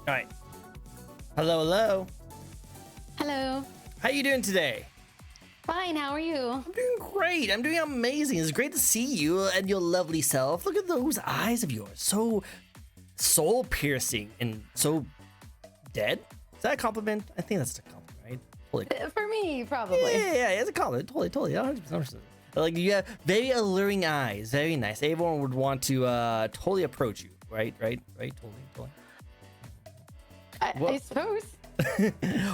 All right. Hello, hello. Hello. How you doing today? Fine, how are you? I'm doing great. I'm doing amazing. It's great to see you and your lovely self. Look at those eyes of yours. So soul piercing and so dead. Is that a compliment? I think that's a compliment, right? Totally. For me, probably. Yeah, it's a compliment. Totally. 100%. Like you have very alluring eyes. Very nice. Everyone would want to totally approach you. Right. Totally. I suppose.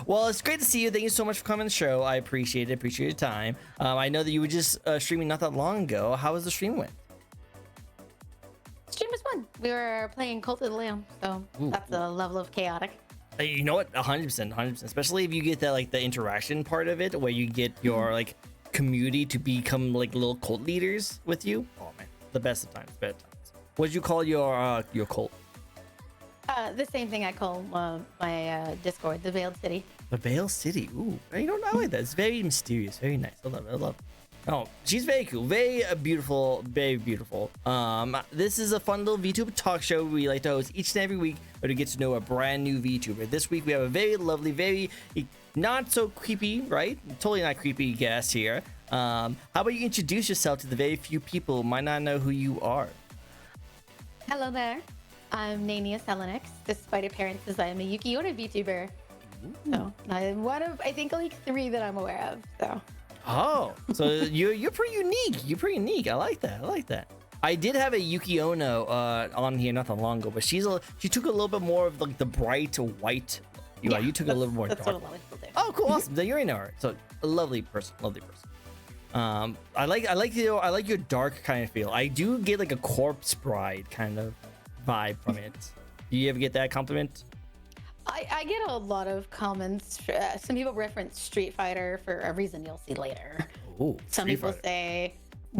Well, it's great to see you. Thank you so much for coming on the show. I appreciate it. Appreciate your time. I know that you were just streaming not that long ago. How was the stream went? Stream was fun. We were playing Cult of the Lamb, so that's a level of chaotic. You know what? 100%. Especially if you get that like the interaction part of it, where you get your like community to become like little cult leaders with you. Oh man, the best of times. Best times. What did you call your cult? The same thing I call my Discord, the Veiled City. The Veil City. Ooh, you don't know like that. It's very mysterious, very nice. I love it. Oh, she's very cool, very beautiful, very beautiful. This is a fun little VTuber talk show we like to host each and every week, where to get to know a brand new VTuber. This week we have a very lovely, very not so creepy, right? Totally not creepy guest here. How about you introduce yourself to the very few people who might not know who you are? Hello there. I'm Nania Selenix. Despite appearances, I am a Yuki Onna VTuber. So I'm one of, I think, like 3 that I'm aware of. So. Oh, so you're pretty unique. You're pretty unique. I like that. I did have a Yuki Ono on here not that long ago, but she took a little bit more of like the bright white. You took a little more dark. That's what a lot of people do. Oh, cool, awesome. Then you're in her. So a lovely person. I like your dark kind of feel. I do get like a corpse bride kind of vibe from it. Do you ever get that compliment? I get a lot of comments. Some people reference Street Fighter for a reason you'll see later. Ooh, Some people say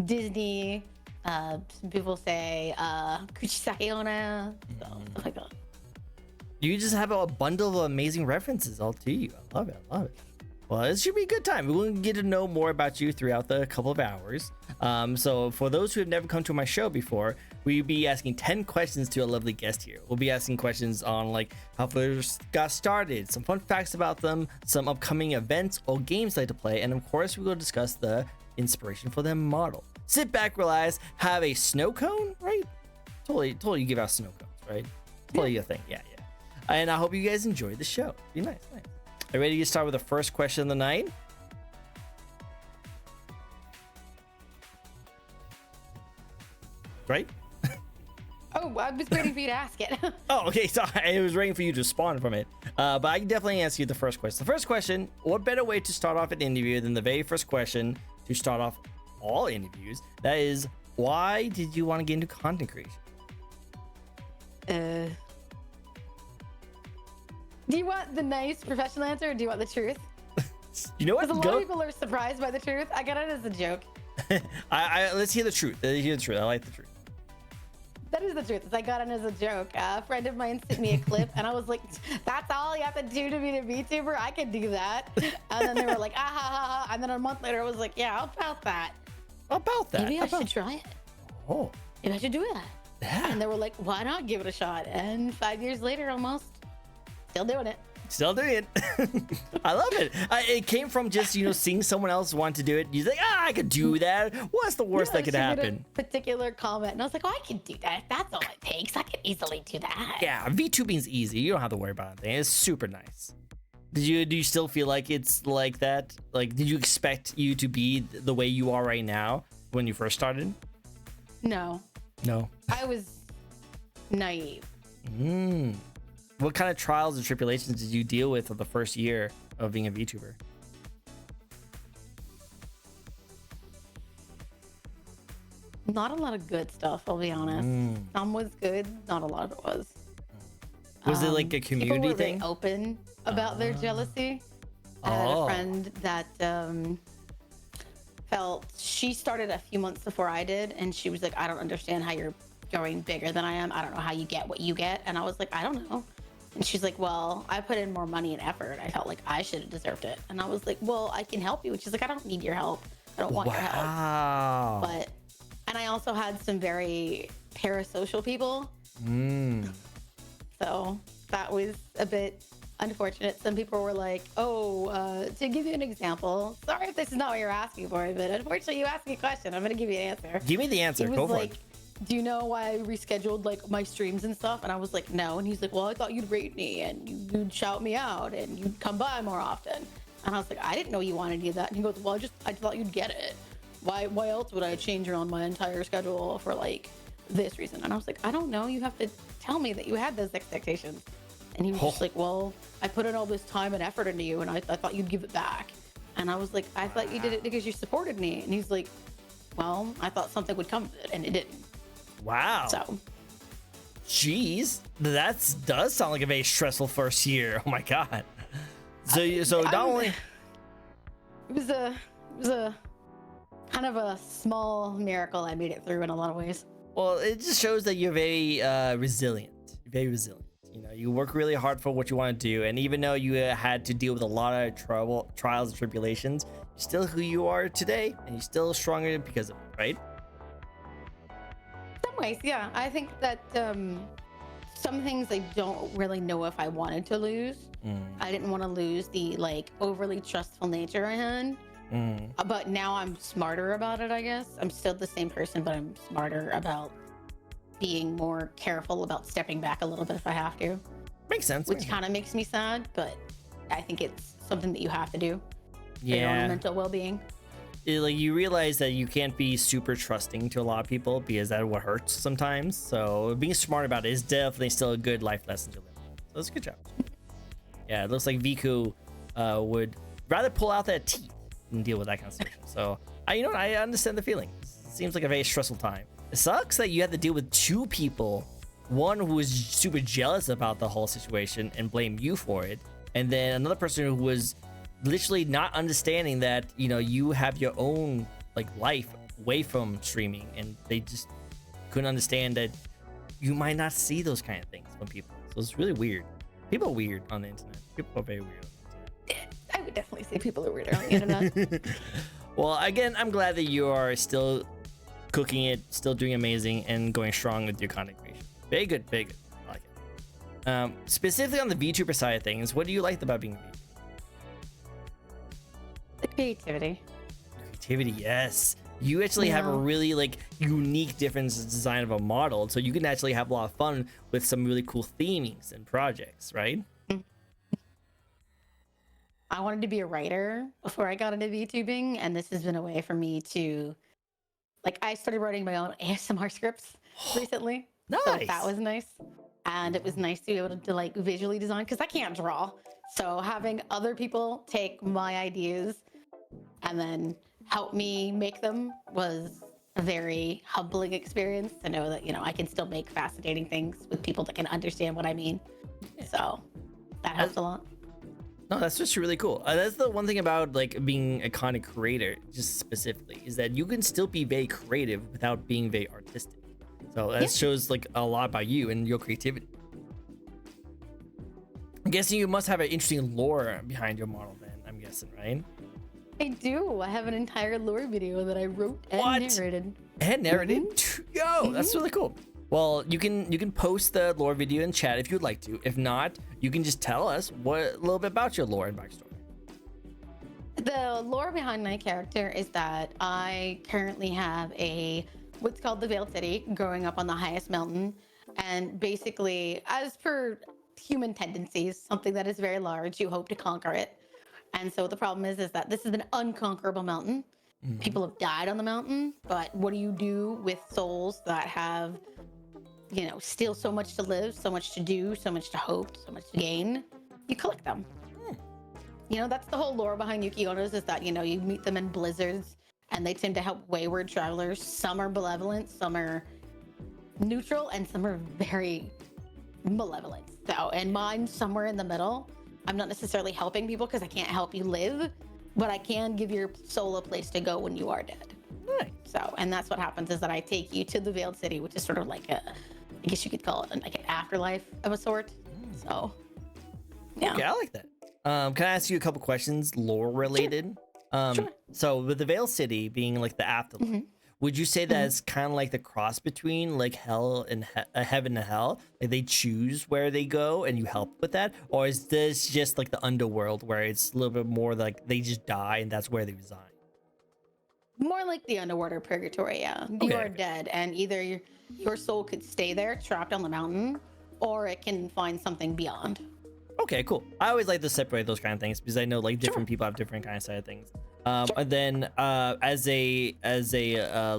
Disney. Some people say Kuchisake Onna. Stuff like that. You just have a bundle of amazing references all to you. I love it. Well, it should be a good time. We'll get to know more about you throughout the couple of hours. So for those who have never come to my show before, we'll be asking 10 questions to a lovely guest here. We'll be asking questions on like how first got started, some fun facts about them, some upcoming events or games they like to play, and of course we will discuss the inspiration for their model. Sit back, relax, have a snow cone, right? Totally you give out snow cones, right? Totally your thing, yeah. And I hope you guys enjoy the show. Be nice. Are you ready to start with the first question of the night? Right? Oh, I was waiting for you to ask it. Oh, okay. So I was waiting for you to respond from it. But I can definitely ask you the first question. The first question, what better way to start off an interview than the very first question to start off all interviews? That is, why did you want to get into content creation? Do you want the nice professional answer or do you want the truth? You know what? Because a lot of people are surprised by the truth. I got it as a joke. Let's hear the truth. I like the truth. That is the truth. I got it as a joke. A friend of mine sent me a clip and I was like, that's all you have to do to be a VTuber? I could do that. And then they were like, ah ha ha ha. And then a month later I was like, yeah, how about that? Maybe I should try it. Oh. Maybe I should do that. Yeah. And they were like, why not give it a shot? And 5 years later, almost, still doing it. Still doing it. I love it. It came from just, seeing someone else want to do it. You're like, I could do that. What's the worst that could happen? A particular comment. And I was like, oh, I can do that. If that's all it takes, I can easily do that. Yeah, VTubing's easy. You don't have to worry about anything. It's super nice. Do you still feel like it's like that? Like, did you expect you to be the way you are right now when you first started? No. I was naive. What kind of trials and tribulations did you deal with for the first year of being a VTuber? Not a lot of good stuff, I'll be honest. Some was good, not a lot of it was. Was it like a community people were thing? Very open about their jealousy. I had a friend that felt she started a few months before I did, and she was like, I don't understand how you're going bigger than I am. I don't know how you get what you get. And I was like, I don't know. And she's like, well, I put in more money and effort. I felt like I should have deserved it. And I was like, well, I can help you. And she's like, I don't need your help. I don't want your help. And I also had some very parasocial people. So that was a bit unfortunate. Some people were like, oh, to give you an example, sorry if this is not what you're asking for, but unfortunately you asked me a question. I'm going to give you an answer. Give me the answer. He was Go for like, it. do you know why I rescheduled like my streams and stuff? And I was like, no. And he's like, well, I thought you'd rate me and you'd shout me out and you'd come by more often. And I was like, I didn't know you wanted to do that. And he goes, well, I thought you'd get it. Why else would I change around my entire schedule for like this reason? And I was like, I don't know. You have to tell me that you had those expectations. And he was just like, well, I put in all this time and effort into you and I thought you'd give it back. And I was like, I thought you did it because you supported me. And he's like, well, I thought something would come of it and it didn't. Wow. So, jeez, that does sound like a very stressful first year. Oh my god. So not only it was a kind of a small miracle I made it through in a lot of ways. well, it just shows that you're very resilient. You're very resilient. You know, you work really hard for what you want to do, and even though you had to deal with a lot of trials and tribulations, you're still who you are today, and you're still stronger because of it, right? Some ways, yeah. I think that some things I don't really know if I wanted to lose. I didn't want to lose the like overly trustful nature I had. But now I'm smarter about it, I guess. I'm still the same person, but I'm smarter about being more careful about stepping back a little bit if I have to. Makes sense. Which kind of makes me sad, but I think it's something that you have to do for your Yeah. own mental well-being. Like you realize that you can't be super trusting to a lot of people because that's what hurts sometimes. So being smart about it is definitely still a good life lesson to learn. So it's a good job. Yeah, it looks like Viku would rather pull out that teeth than deal with that kind of situation. So I understand the feeling. It seems like a very stressful time. It sucks that you have to deal with two people, one who is super jealous about the whole situation and blame you for it, and then another person who was literally not understanding that you have your own like life away from streaming, and they just couldn't understand that you might not see those kind of things from people. So it's really weird. People are weird on the internet. People are very weird on the internet. I would definitely say people are weirder on the internet. Well, again, I'm glad that you are still cooking it, still doing amazing, and going strong with your content creation. Very good, very good. I like it. Specifically on the VTuber side of things, what do you like about being a VTuber? The creativity. Creativity, yes. You actually have a really like unique difference in design of a model, so you can actually have a lot of fun with some really cool themings and projects, right? I wanted to be a writer before I got into VTubing, and this has been a way for me to, like, I started writing my own ASMR scripts recently. Nice. So that was nice. And it was nice to be able to like visually design, because I can't draw. So having other people take my ideas and then help me make them was a very humbling experience to know that, I can still make fascinating things with people that can understand what I mean. So that helps a lot. No, that's just really cool. That's the one thing about like being a content creator, just specifically, is that you can still be very creative without being very artistic. So that shows like a lot about you and your creativity. I'm guessing you must have an interesting lore behind your model then, I'm guessing, right? I do. I have an entire lore video that I wrote and narrated. And narrated? Yo, that's really cool. Well, you can post the lore video in chat if you'd like to. If not, you can just tell us a little bit about your lore and backstory. The lore behind my character is that I currently have what's called the Veiled City growing up on the highest mountain. And basically, as per human tendencies, something that is very large, you hope to conquer it. And so the problem is that this is an unconquerable mountain. People have died on the mountain, but what do you do with souls that have, still so much to live, so much to do, so much to hope, so much to gain? You collect them. That's the whole lore behind Yuki Onos, is that, you meet them in blizzards and they tend to help wayward travelers. Some are malevolent, some are neutral, and some are very malevolent. So, and mine's somewhere in the middle. I'm not necessarily helping people because I can't help you live, but I can give your soul a place to go when you are dead. Nice. So, and that's what happens, is that I take you to the Veiled City, which is sort of like I guess you could call it like an afterlife of a sort. So, yeah. Okay, I like that. Can I ask you a couple questions, lore related? Sure. So with the Veiled City being like the afterlife, would you say that it's kind of like the cross between like hell and heaven and hell? Like they choose where they go and you help with that, or is this just like the underworld where it's a little bit more like they just die and that's where they reside? More like the underwater purgatory, yeah. You are dead, and either your soul could stay there, trapped on the mountain, or it can find something beyond. Okay, cool. I always like to separate those kind of things because I know like different people have different kind of side of things. And then as a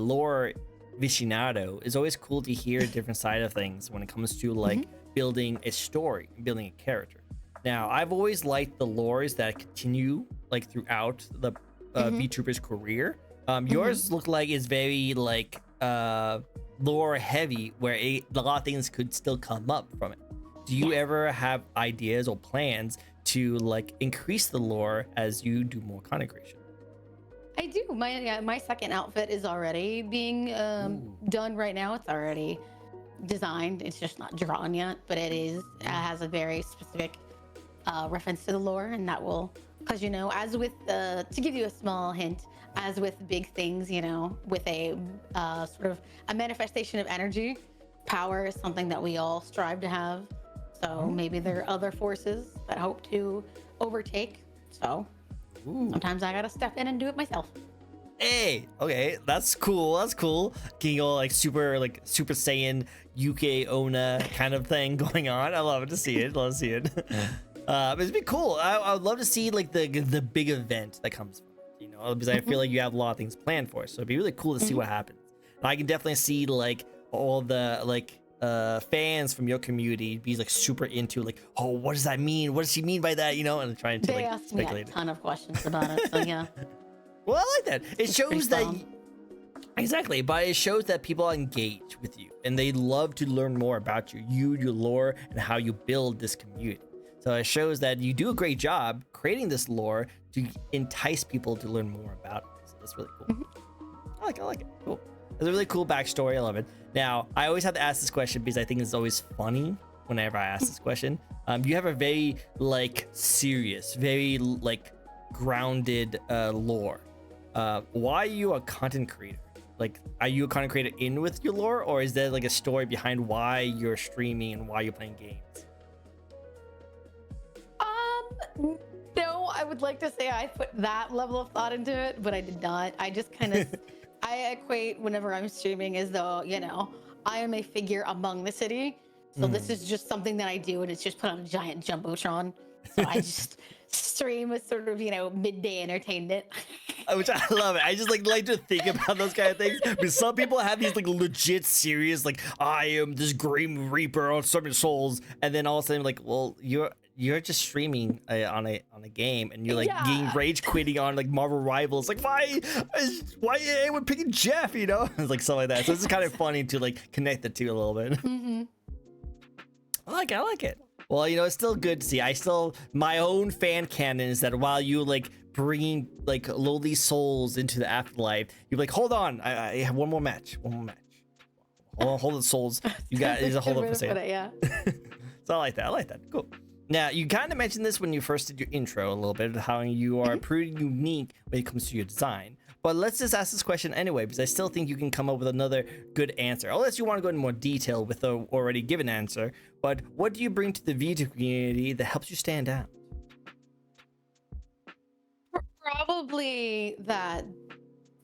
lore aficionado, it's always cool to hear a different side of things when it comes to like building a story, building a character. Now, I've always liked the lores that continue like throughout the VTuber's career. Yours look like it's very like lore heavy, where a lot of things could still come up from it. Do you ever have ideas or plans to like increase the lore as you do more content creation? I do. My second outfit is already being done right now. It's already designed. It's just not drawn yet, but it has a very specific reference to the lore, and that will, because as with to give you a small hint, as with big things, with a sort of a manifestation of energy, power is something that we all strive to have. So maybe there are other forces that hope to overtake. So sometimes I gotta step in and do it myself. Hey, okay, that's cool. That's cool. Getting all like super Saiyan Yuki Onna kind of thing going on. I love it to see it. Love to see it. It'd be cool. I would love to see like the big event that comes from it, because I feel like you have a lot of things planned for it. So it'd be really cool to see what happens. And I can definitely see like all the like fans from your community be like super into like, oh, what does that mean? What does she mean by that? And trying to They like asked speculate. me a ton of questions about it. So yeah. Well, I like that. It shows that fun. exactly, but it shows that people engage with you and they love to learn more about you, your lore, and how you build this community. So it shows that you do a great job creating this lore to entice people to learn more about it. So that's really cool. I like it. Cool. It's a really cool backstory. I love it. Now, I always have to ask this question because I think it's always funny whenever I ask this question. You have a very like serious, very like grounded lore. Why are you a content creator? Like, are you a content creator in with your lore, or is there like a story behind why you're streaming and why you're playing games? No, I would like to say I put that level of thought into it, but I did not. I just kind of I equate whenever I'm streaming as though, I am a figure among the city. So this is just something that I do, and it's just put on a giant jumbotron. So I just stream as sort of, midday entertainment. Which I love it. I just like to think about those kind of things, because some people have these like legit serious, like, I am this Grim Reaper on Summon Souls, and then all of a sudden like, well, you're just streaming on a game, and you're like getting rage quitting on like Marvel Rivals. Like, why anyone picking Jeff? It's like stuff like that. So it's kind of funny to like connect the two a little bit. I like it. Well, it's still good to see. My own fan canon is that while you like bringing like lowly souls into the afterlife, you're like, hold on, I have one more match. Hold the souls. You got is a hold up for sale. Yeah. So I like that. Cool. Now, you kind of mentioned this when you first did your intro a little bit, how you are pretty unique when it comes to your design. But let's just ask this question anyway, because I still think you can come up with another good answer. Unless you want to go into more detail with the already given answer. But what do you bring to the VTuber community that helps you stand out? Probably that.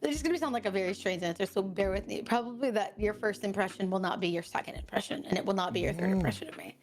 It's going to sound like a very strange answer, so bear with me. Probably that your first impression will not be your second impression, and it will not be your third impression of me.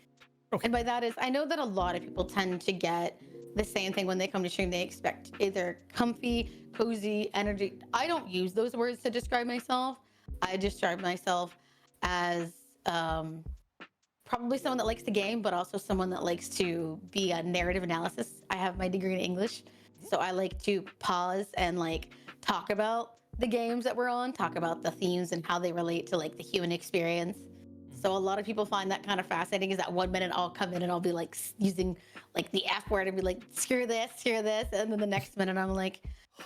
Okay. And by that is, I know that a lot of people tend to get the same thing when they come to stream. They expect either comfy, cozy, energy. I don't use those words to describe myself. I describe myself as probably someone that likes the game, but also someone that likes to be a narrative analysis. I have my degree in English, so I like to pause and like talk about the games that we're on, talk about the themes and how they relate to like the human experience. So a lot of people find that kind of fascinating, is that 1 minute I'll come in and I'll be like using like the F word and be like, screw this. And then the next minute I'm like,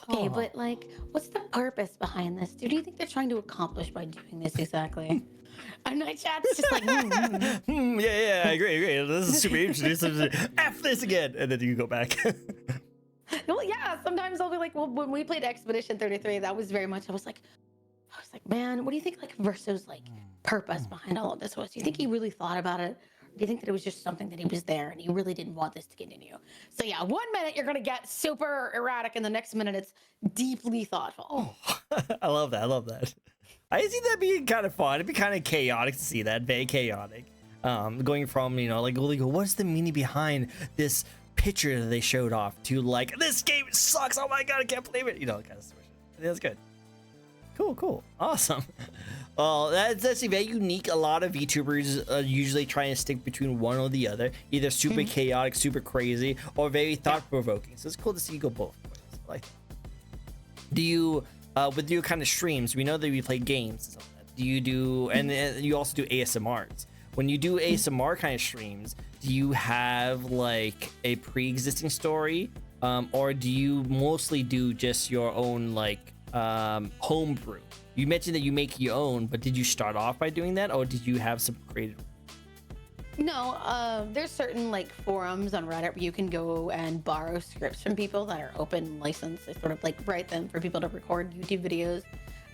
okay, but like, what's the purpose behind this? Do you think they're trying to accomplish by doing this exactly? And my chat's just like, yeah, I agree. This is super interesting. F this again. And then you go back. Well, yeah, sometimes I'll be like, well, when we played Expedition 33, that was very much, I was like, I was like, man, what do you think like Verso's like purpose behind all of this was? Do you think he really thought about it? Do you think that it was just something that he was there and he really didn't want this to continue? So yeah, 1 minute you're gonna get super erratic, and the next minute it's deeply thoughtful. I love that. I love that. I see that being kind of fun. It'd be kind of chaotic to see that. Very chaotic. Going from, you know, like, what's the meaning behind this picture that they showed off to like, this game sucks. Oh my God, I can't believe it. You know, kind of switch it. That's good. Cool. Awesome. Well, that's actually very unique. A lot of VTubers usually try to stick between one or the other, either super chaotic, super crazy, or very thought-provoking. So it's cool to see you go both ways. Like, do you, with your kind of streams, we know that we play games and stuff like that. Do you do, and you also do ASMRs. When you do ASMR kind of streams, do you have like a pre-existing story, or do you mostly do just your own like homebrew? You mentioned that you make your own, but did you start off by doing that, or did you have some creative? No, there's certain like forums on Reddit where you can go and borrow scripts from people that are open license. They sort of like write them for people to record YouTube videos.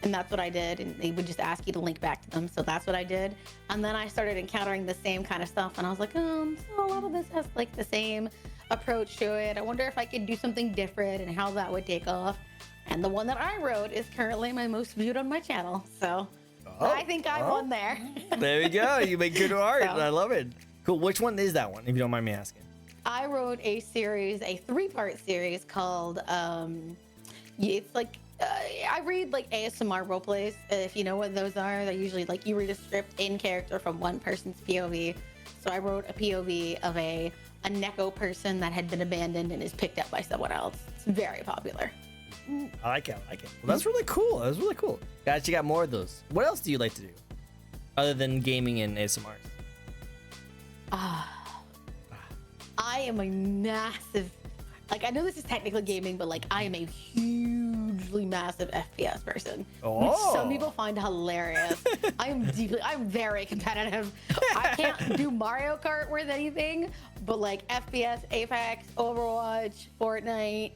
And that's what I did. And they would just ask you to link back to them. So that's what I did. And then I started encountering the same kind of stuff. And I was like, so a lot of this has like the same approach to it. I wonder if I could do something different and how that would take off. And the one that I wrote is currently my most viewed on my channel. So I think I won there. There you go. You make good art. I love it. Cool. Which one is that one, if you don't mind me asking? I wrote a series, a 3-part series called, it's like, I read like ASMR roleplays. If you know what those are, they're usually like you read a script in character from one person's POV. So I wrote a POV of a Neko person that had been abandoned and is picked up by someone else. It's very popular. I like it. Well, that's really cool. Guys, you got more of those. What else do you like to do other than gaming and ASMRs? I am a massive, like, I know this is technically gaming, but like I am a hugely massive FPS person, which some people find hilarious. I'm very competitive. I can't do Mario Kart with anything, but like FPS, Apex, Overwatch, Fortnite,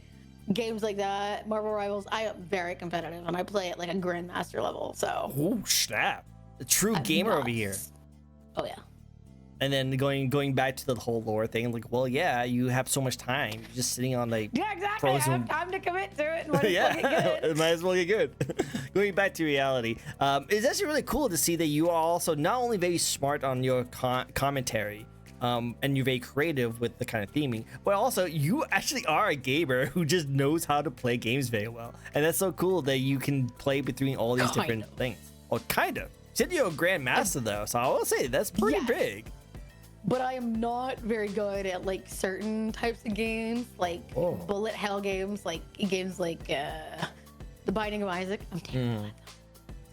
games like that, Marvel Rivals, I am very competitive and I play at like a grandmaster level. So oh snap, a true gamer over here. Oh yeah. And then going back to the whole lore thing, like, well, yeah, you have so much time. You're just sitting on like exactly. I have time to commit to it. And might it might as well get good. Going back to reality, it's actually really cool to see that you are also not only very smart on your commentary, and you're very creative with the kind of theming, but also you actually are a gamer who just knows how to play games very well. And that's so cool that you can play between all these different things. Or kind of. You said you're a grandmaster though, so I will say that's pretty big. But I am not very good at like certain types of games, like bullet hell games, like games like The Binding of Isaac. I'm terrible at them.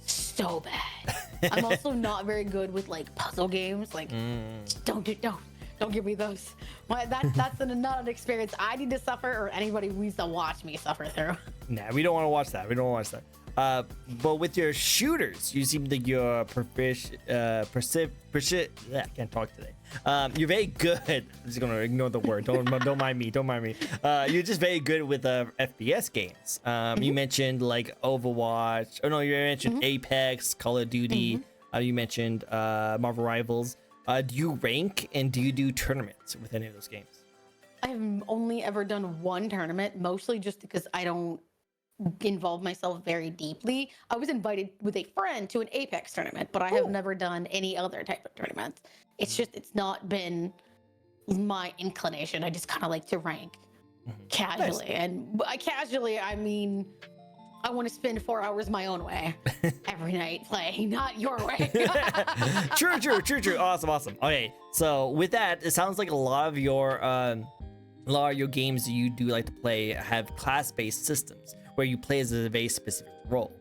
So bad. I'm also not very good with like puzzle games. Like, don't give me those. That's not an experience I need to suffer, or anybody needs to watch me suffer through. Nah, we don't want to watch that. But with your shooters, you seem like you're proficient. I can't talk today. You're very good. I'm just gonna ignore the word. Don't mind me. You're just very good with FPS games. You mentioned like Overwatch. Oh no, you mentioned Apex, Call of Duty. You mentioned Marvel Rivals. Do you rank and do you do tournaments with any of those games? I've only ever done one tournament, mostly just because I don't involve myself very deeply. I was invited with a friend to an Apex tournament, but I have never done any other type of tournaments. It's not been my inclination. I just kind of like to rank casually. Nice. And by casually, I mean, I want to spend 4 hours my own way every night playing, not your way. True. Awesome. Okay, so with that, it sounds like a lot of your games that you do like to play have class-based systems where you play as a very specific role.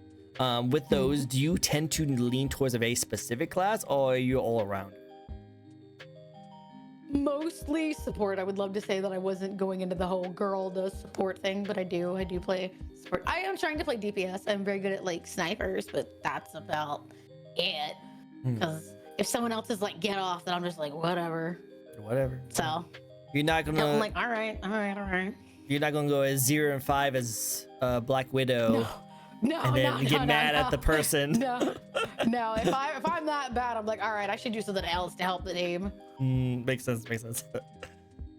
With those, do you tend to lean towards a very specific class, or are you all around? Mostly support. I would love to say that I wasn't going into the whole girl does support thing, but I do play support. I am trying to play DPS. I'm very good at like snipers, but that's about it. Because if someone else is like get off, then I'm just like whatever. So you're not gonna. I'm like all right. You're not gonna go as 0 and 5 as Black Widow. No, and then no, get no, mad no, at the person. No, no. If I'm that bad, I'm like, all right, I should do something else to help the team. Makes sense. Makes sense.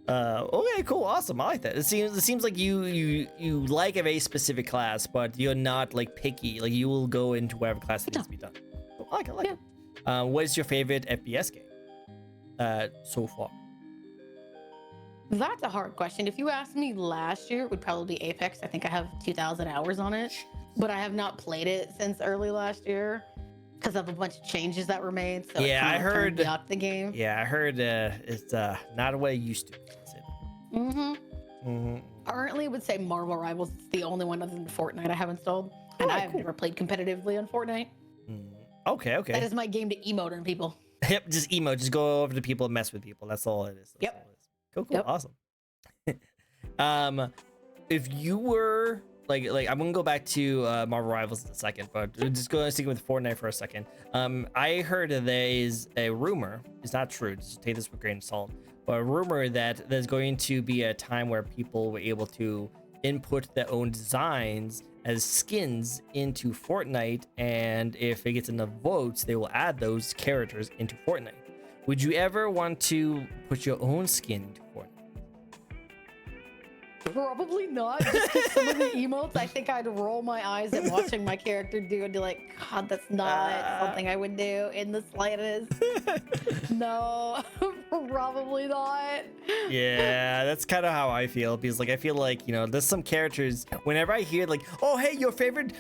Okay, cool, awesome. I like that. It seems like you like a very specific class, but you're not like picky. Like you will go into whatever class needs to be done. Cool. I like it. What is your favorite FPS game so far? That's a hard question. If you asked me last year, it would probably be Apex. I think I have 2,000 hours on it, but I have not played it since early last year because of a bunch of changes that were made. So Yeah, I heard the game. Yeah, I heard it's not what it used to be. Currently, I would say Marvel Rivals is the only one other than Fortnite I have installed, and I've never played competitively on Fortnite. Okay. That is my game to emote on people. Yep, just emote. Just go over to people and mess with people. That's all it is. That's all it is. Cool. Yep. Awesome. If you were like I'm gonna go back to Marvel Rivals in a second, but just go stick with Fortnite for a second. I heard that there is a rumor. It's not true. Just take this with a grain of salt. But a rumor that there's going to be a time where people were able to input their own designs as skins into Fortnite, and if it gets enough votes, they will add those characters into Fortnite. Would you ever want to put your own skin into Fortnite? Probably not. Just because some of the emotes, I think I'd roll my eyes at watching my character do and be like, God, that's not something I would do in the slightest. No, probably not. Yeah, that's kind of how I feel, because like I feel like, you know, there's some characters, whenever I hear like, oh hey, your favorite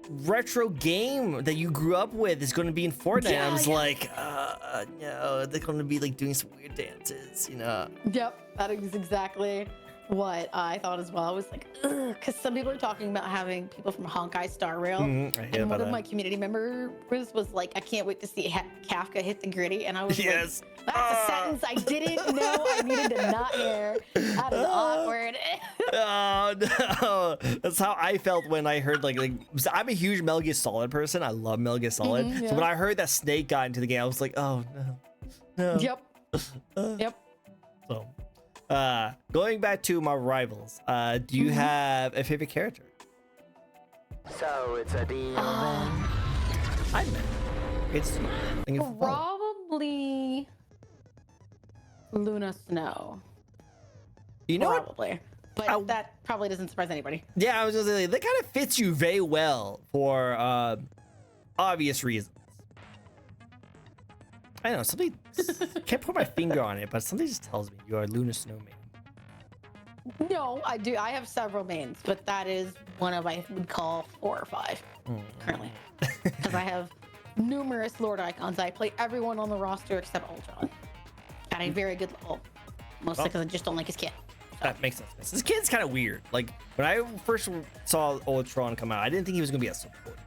retro game that you grew up with is going to be in Fortnite, I was like, no, they're going to be like doing some weird dances, you know. Yep, that is exactly what I thought as well. I was like, ugh, because some people are talking about having people from Honkai Star Rail, and one of my community members was like, I can't wait to see Kafka hit the gritty, and I was like, that's a sentence I didn't know I needed to not hear. That is awkward. Oh no, that's how I felt when I heard like I'm a huge Metal Gear Solid person. I love Metal Gear Solid. So when I heard that Snake got into the game, I was like, oh no. Yep. Yep. So going back to my rivals, do you have a favorite character? So it's a deal then. I met. It's probably Luna Snow. You know probably. But that probably doesn't surprise anybody. Yeah, I was gonna say that kind of fits you very well for obvious reasons. I don't know, something can't put my finger on it, but something just tells me you are Luna Snowman. No, I do. I have several mains, but that is one of I would call 4 or 5 currently, because I have numerous Lord icons. I play everyone on the roster except Ultron at a very good level, mostly because I just don't like his kit. That makes sense. This kid's kind of weird. Like when I first saw Ultron come out, I didn't think he was gonna be a support.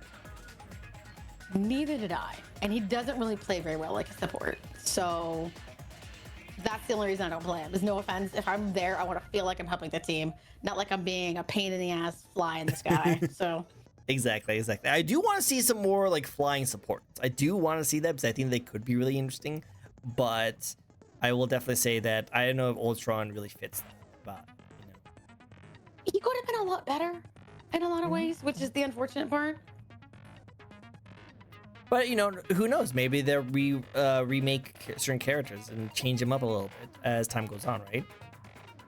Neither did I, and he doesn't really play very well like a support. So that's the only reason I don't play him. There's no offense. If I'm there, I want to feel like I'm helping the team, not like I'm being a pain in the ass fly in the sky. So exactly. I do want to see some more like flying supports. I do want to see that because I think they could be really interesting. But I will definitely say that I don't know if Ultron really fits that. But you know, he could have been a lot better in a lot of ways, which is the unfortunate part. But you know, who knows? Maybe they'll remake certain characters and change them up a little bit as time goes on, right?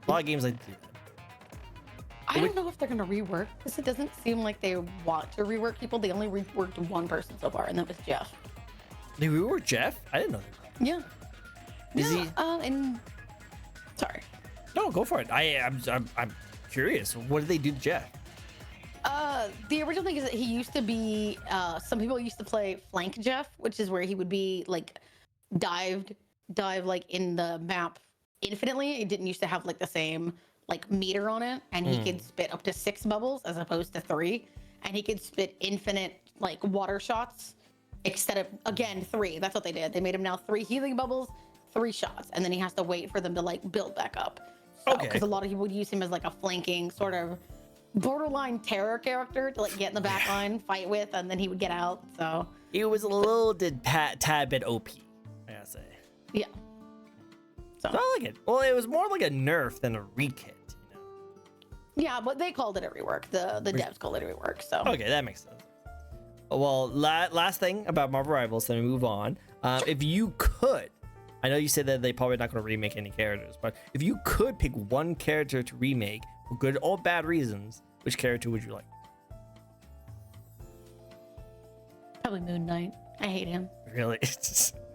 A lot of games like do that. I don't know if they're gonna rework, because it doesn't seem like they want to rework people. They only reworked one person so far, and that was Jeff. They reworked Jeff? I didn't know that. Yeah. Is he? And sorry. No, go for it. I'm curious. What did they do to Jeff? The original thing is that he used to be, some people used to play flank Jeff, which is where he would be like dive like in the map infinitely. It didn't used to have like the same like meter on it, and he could spit up to 6 bubbles as opposed to 3, and he could spit infinite like water shots instead of, again, 3. That's what they did. They made him now 3 healing bubbles, 3 shots, and then he has to wait for them to like build back up. So, okay. Because a lot of people would use him as like a flanking sort of borderline terror character to like get in the back line, fight with, and then he would get out. So he was a little tad bit OP, I gotta say. Yeah. So I like it. Well, it was more like a nerf than a rekit, you know. Yeah, but they called it a rework. The devs called it a rework. So Okay, that makes sense. Well, last thing about Marvel Rivals, then we move on. If you could, I know you said that they probably not going to remake any characters, but if you could pick one character to remake for good or bad reasons, which character would you like? probably Moon Knight. I hate him. Really?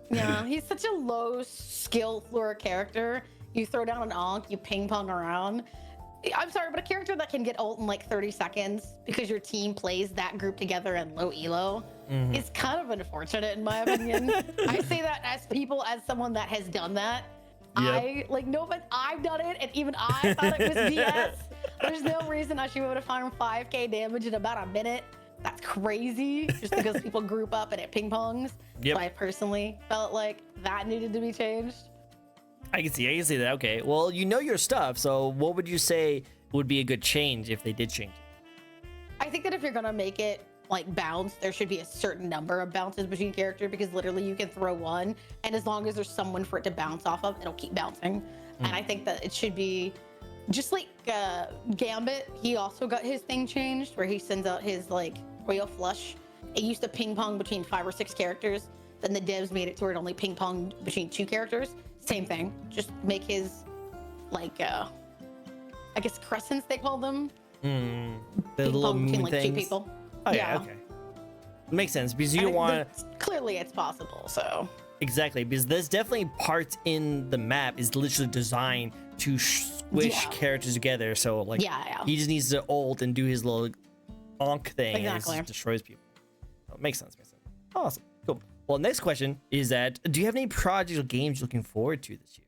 Yeah, he's such a low skill floor character. You throw down an onk, you ping pong around. I'm sorry, but a character that can get ult in like 30 seconds because your team plays that group together in low elo is kind of unfortunate in my opinion. I say that as someone that has done that. Yep. I've done it, and even I thought it was BS. There's no reason I should be able to farm 5k damage in about a minute. That's crazy, just because people group up and it ping pongs. Yep. So I personally felt like that needed to be changed. I can see that. Okay, well, you know your stuff, so what would you say would be a good change if they did change it? I think that if you're gonna make it like bounce, there should be a certain number of bounces between characters, because literally you can throw one, and as long as there's someone for it to bounce off of, it'll keep bouncing. And I think that it should be just like Gambit. He also got his thing changed where he sends out his like royal flush. It used to ping pong between 5 or 6 characters. Then the devs made it to where it only ping ponged between 2 characters. Same thing. Just make his like I guess crescents they call them. The Ping little pong between moon like 2 things. people. Oh yeah, okay. Makes sense because you And don't want clearly it's possible. So exactly, because there's definitely parts in the map is literally designed to squish characters together. So like, Yeah. he just needs to ult and do his little onk thing, and it Exactly. just destroys people. So it makes sense. Awesome, cool. Well, next question is that do you have any projects or games you're looking forward to this year?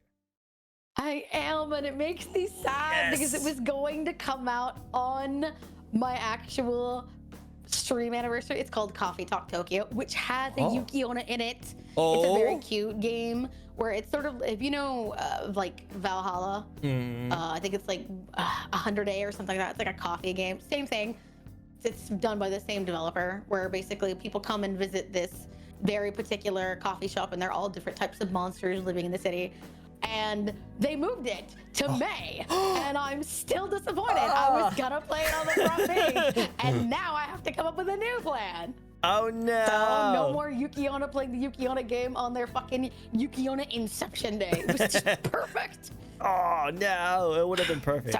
I am, and it makes me sad because it was going to come out on my actual stream anniversary. It's called Coffee Talk Tokyo, which has a Yuki Onna in it. It's a very cute game where it's sort of, if you know, like Valhalla, I think it's like 100A or something like that. It's like a coffee game. Same thing. It's done by the same developer, where basically people come and visit this very particular coffee shop, and they're all different types of monsters living in the city. And they moved it to May, and I'm still disappointed. I was gonna play it on the front page, and now I have to come up with a new plan. Oh no! So no more Yuki Onna playing the Yuki Onna game on their fucking Yuki Onna Inception Day. It was just perfect. Oh no! It would have been perfect.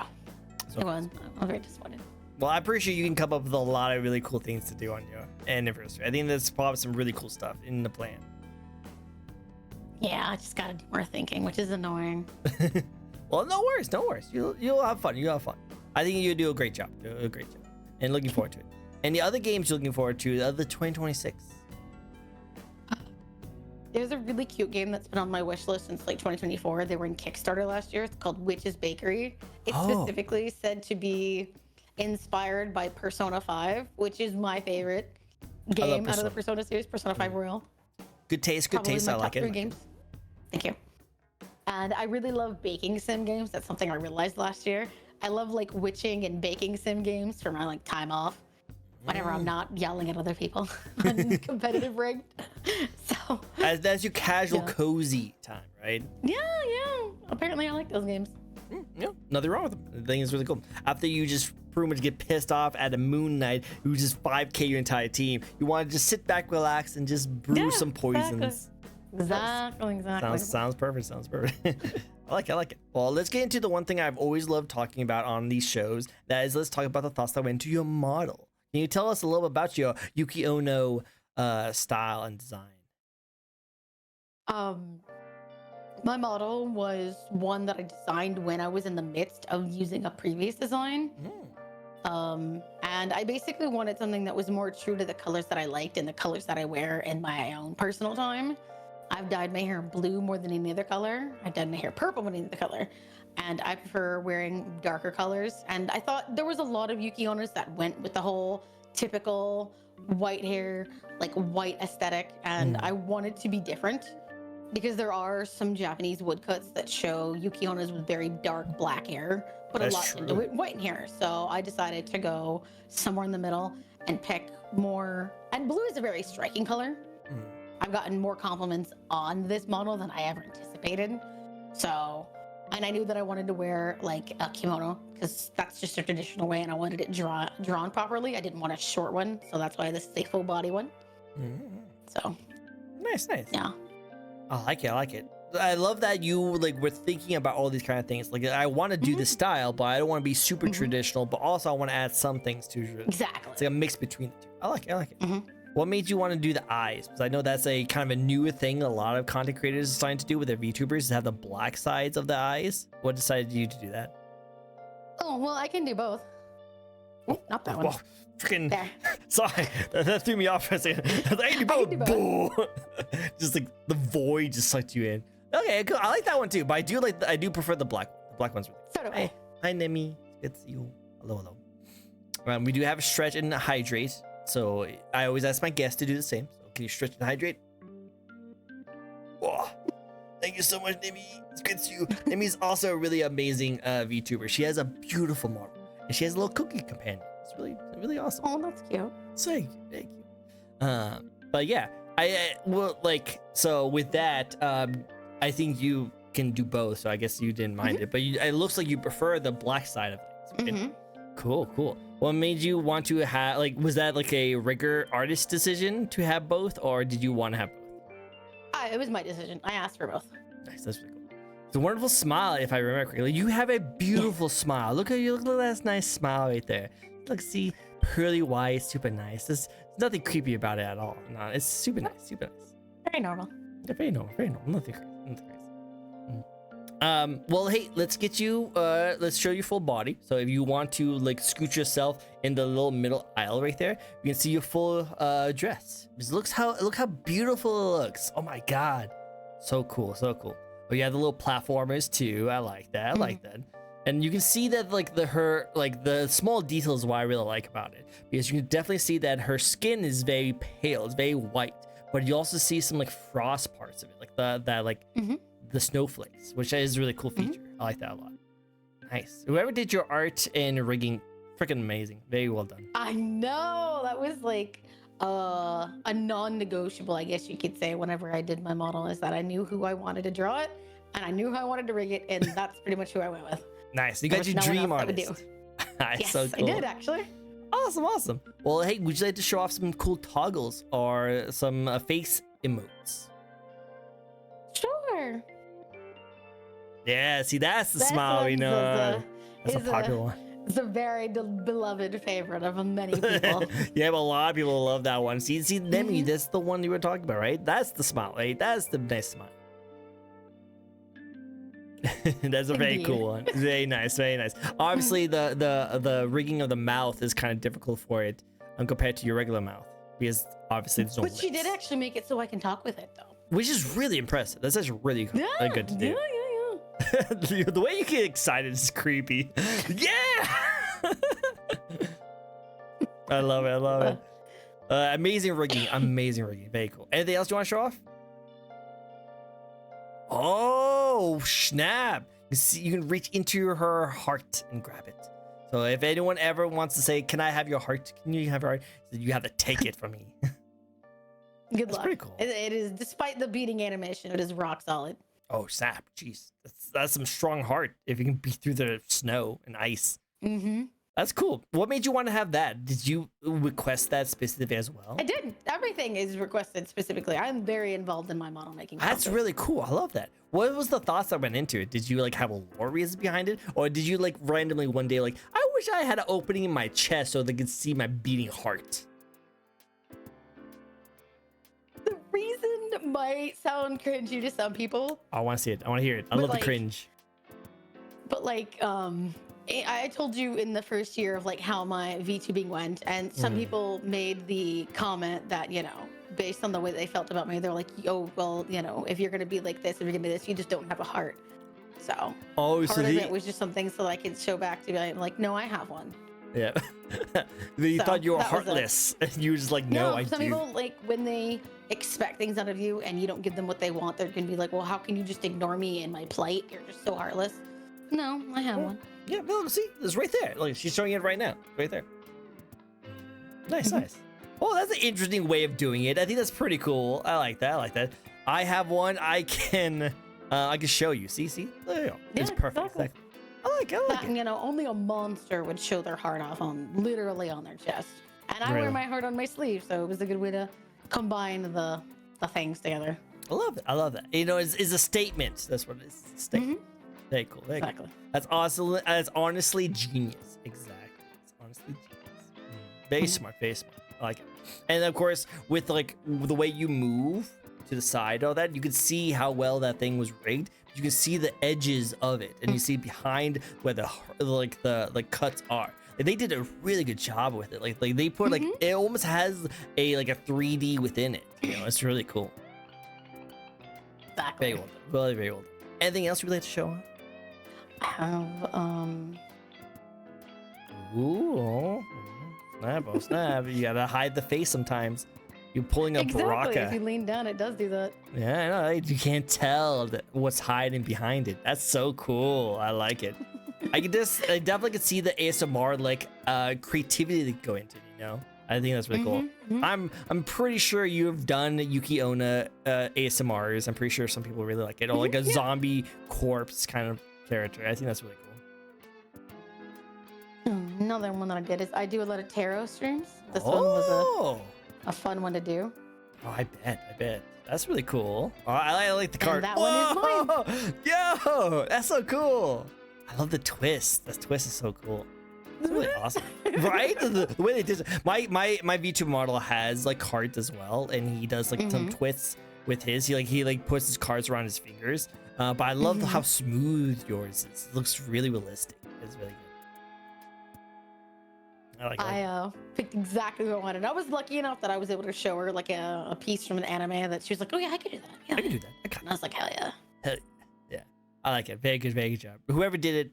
So it was. I'm very disappointed. Well, I appreciate you can come up with a lot of really cool things to do on your anniversary. I think there's probably some really cool stuff in the plan. Yeah, I just gotta do more thinking, which is annoying. Well, no worries. You'll have fun. I think you'll do a great job. And looking forward to it. And the other games you're looking forward to, the other 2026. There's a really cute game that's been on my wish list since like 2024. They were in Kickstarter last year. It's called Witch's Bakery. It's specifically said to be inspired by Persona 5, which is my favorite game out of the Persona series, Persona 5 Royal. Good taste. Probably I my like top 3 it. games. Thank you. And I really love baking sim games. That's something I realized last year. I love like witching and baking sim games for my like time off, whenever I'm not yelling at other people on competitive ranked. So That's your casual, cozy time, right? yeah. Apparently I like those games. Yeah, nothing wrong with them. The thing is really cool. After you just pretty much get pissed off at a Moon Knight who just 5k your entire team, you want to just sit back, relax, and just brew some poisons. Exactly. Sounds perfect. I like it. Well, let's get into the one thing I've always loved talking about on these shows. That is, let's talk about the thoughts that went into your model. Can you tell us a little bit about your Yuki Ono style and design? My model was one that I designed when I was in the midst of using a previous design. And I basically wanted something that was more true to the colors that I liked and the colors that I wear in my own personal time. I've dyed my hair blue more than any other color. I've dyed my hair purple more than any other color. And I prefer wearing darker colors. And I thought there was a lot of Yuki Onas that went with the whole typical white hair, like white aesthetic. And I wanted to be different, because there are some Japanese woodcuts that show Yuki Onas with very dark black hair, but a lot into it white hair. So I decided to go somewhere in the middle and pick more. And blue is a very striking color. I've gotten more compliments on this model than I ever anticipated. So And I knew that I wanted to wear like a kimono because that's just a traditional way, and I wanted it drawn properly. I didn't want a short one, so that's why this is a full body one. So Nice. yeah. I like it. I love that you like were thinking about all these kind of things. Like I want to do the style, but I don't want to be super traditional. But also I want to add some things to it. Exactly. It's like a mix between the two. I like it. What made you want to do the eyes? Because I know that's a kind of a newer thing. A lot of content creators are starting to do with their VTubers is have the black sides of the eyes. What decided you to do that? Oh well, I can do both. Oh, not that one. Whoa, freaking There. sorry, that threw me off for a second. I was like, I can do both. Boom. Just like the void just sucked you in. Okay, cool. I like that one too, but I do prefer the black. The black one's really So do I. Hi, Nemi. Good to see you. Hello. We do have a stretch and a hydrate, so I always ask my guests to do the same. So can you stretch and hydrate? Oh, thank you so much, Nemi. It's good to see you. Nemi's also a really amazing VTuber. She has a beautiful model, and she has a little cookie companion. It's really awesome. Oh, that's cute. Thank you. But yeah, I well, like, so with that, I think you can do both. So I guess you didn't mind it, but it looks like you prefer the black side of things. Okay? Cool. What made you want to have, like, was that like a rigor artist decision to have both, or did you want to have both? It was my decision. I asked for both. Nice, that's really cool. It's a wonderful smile, if I remember correctly. You have a beautiful smile. Look at you, look at that nice smile right there. Look, see, pearly white, super nice. There's nothing creepy about it at all. No, it's super nice. Very normal. Yeah, very normal. Nothing crazy. Well, hey, let's get you, let's show you full body. So if you want to like scoot yourself in the little middle aisle right there, you can see your full dress. Just look how beautiful it looks. Oh my God. So cool. Oh, you have the little platformers too. I like that. And you can see that like the small details what I really like about it, because you can definitely see that her skin is very pale. It's very white, but you also see some like frost parts of it, like the snowflakes, which is a really cool feature. I like that a lot. Nice. Whoever did your art and rigging, freaking amazing. Very well done. I know, that was like a non-negotiable, I guess you could say, whenever I did my model, is that I knew who I wanted to draw it and I knew how I wanted to rig it, and that's pretty much who I went with. Nice. You got your dream artist. Yes, so cool. I did actually. Awesome. Well, hey, would you like to show off some cool toggles or some face emotes? Sure. Yeah, see, that's the smile we know. That's a popular one. It's a very beloved favorite of many people. Yeah, but a lot of people love that one. See, Nemi, that's the one you were talking about, right? That's the smile, right? That's the nice smile. That's a very cool one. Very nice. Obviously, the rigging of the mouth is kind of difficult for it compared to your regular mouth, because obviously there's no But she did actually make it so I can talk with it, though. Which is really impressive. That's actually really good to do. Yeah. The way you get excited is creepy. Yeah! I love it. Amazing rigging. Very cool. Anything else you want to show off? Oh, snap. You can reach into her heart and grab it. So if anyone ever wants to say, can I have your heart? Can you have your heart? You have to take it from me. Good luck. That's pretty cool. It is, despite the beating animation, it is rock solid. Oh, snap. Jeez. That's some strong heart if you can beat through the snow and ice. That's cool. What made you want to have that? Did you request that specifically as well? I did. Everything is requested specifically. I'm very involved in my model making process. That's really cool. I love that. What was the thoughts that went into it? Did you like have a lore reason behind it? Or did you like randomly one day like, I wish I had an opening in my chest so they could see my beating heart? The reason might sound cringy to some people. I want to see it. I want to hear it. I love the cringe. But like, I told you in the first year of like how my VTubing went, and some people made the comment that, you know, based on the way they felt about me, they're like, oh, well, you know, if you're going to be like this, if you're going to be this, you just don't have a heart. So part of it was just something so I could show back to be like, no, I have one. Yeah. You thought you were heartless. And you were just like, no, I do. Some people, like, when they expect things out of you and you don't give them what they want, they're going to be like, well, how can you just ignore me and my plight? You're just so heartless. No, I have one. Yeah, well, see, it's right there. Like, she's showing it right now. Right there. Nice. Well, that's an interesting way of doing it. I think that's pretty cool. I like that. I have one. I can I can show you. See, there you go. It's Yeah, perfect. exactly. I like it. That, you know, only a monster would show their heart off literally on their chest. And I wear Really? my heart on my sleeve, so it was a good way to combine the things together. I love it. I love that. You know, it's a statement. That's what it is. It's a statement. Very cool. Very Exactly. cool. That's awesome. That's honestly genius. Exactly. It's honestly genius. Very smart. Very smart. I like it. And of course, with like the way you move to the side, all that, you can see how well that thing was rigged. You can see the edges of it, and you see behind where the cuts are. Like, they did a really good job with it. Like they put like it almost has a 3D within it. You know, it's really cool. Exactly. Very well done. Really, very well done. Anything else you'd like to show off? I have Ooh, snap, oh snap. You gotta hide the face sometimes. You're pulling a exactly. Baraka. If you lean down, it does do that. Yeah, I know. You can't tell what's hiding behind it. That's so cool. I like it. I definitely could see the ASMR creativity that go into it, you know? I think that's really cool. I'm pretty sure you've done Yuki Onna ASMRs. I'm pretty sure some people really like it. Or like a zombie corpse kind of character. I think that's really cool. Another one that I did is I do a lot of tarot streams. This one was a fun one to do. Oh, I bet. That's really cool. Oh, I like the card. And that one is mine. Yo, that's so cool. I love the twist. That twist is so cool. It's really awesome, right? The way they did it. My VTuber model has like cards as well, and he does like some twists with his. He puts his cards around his fingers. But I love how smooth yours is. It looks really realistic. It's really good. I picked exactly what I wanted. I was lucky enough that I was able to show her like a piece from an anime that she was like, "Oh yeah, I could do that." Yeah, I can do that. And I was like, "Hell yeah!" Hell yeah. I like it. Very good job. Whoever did it,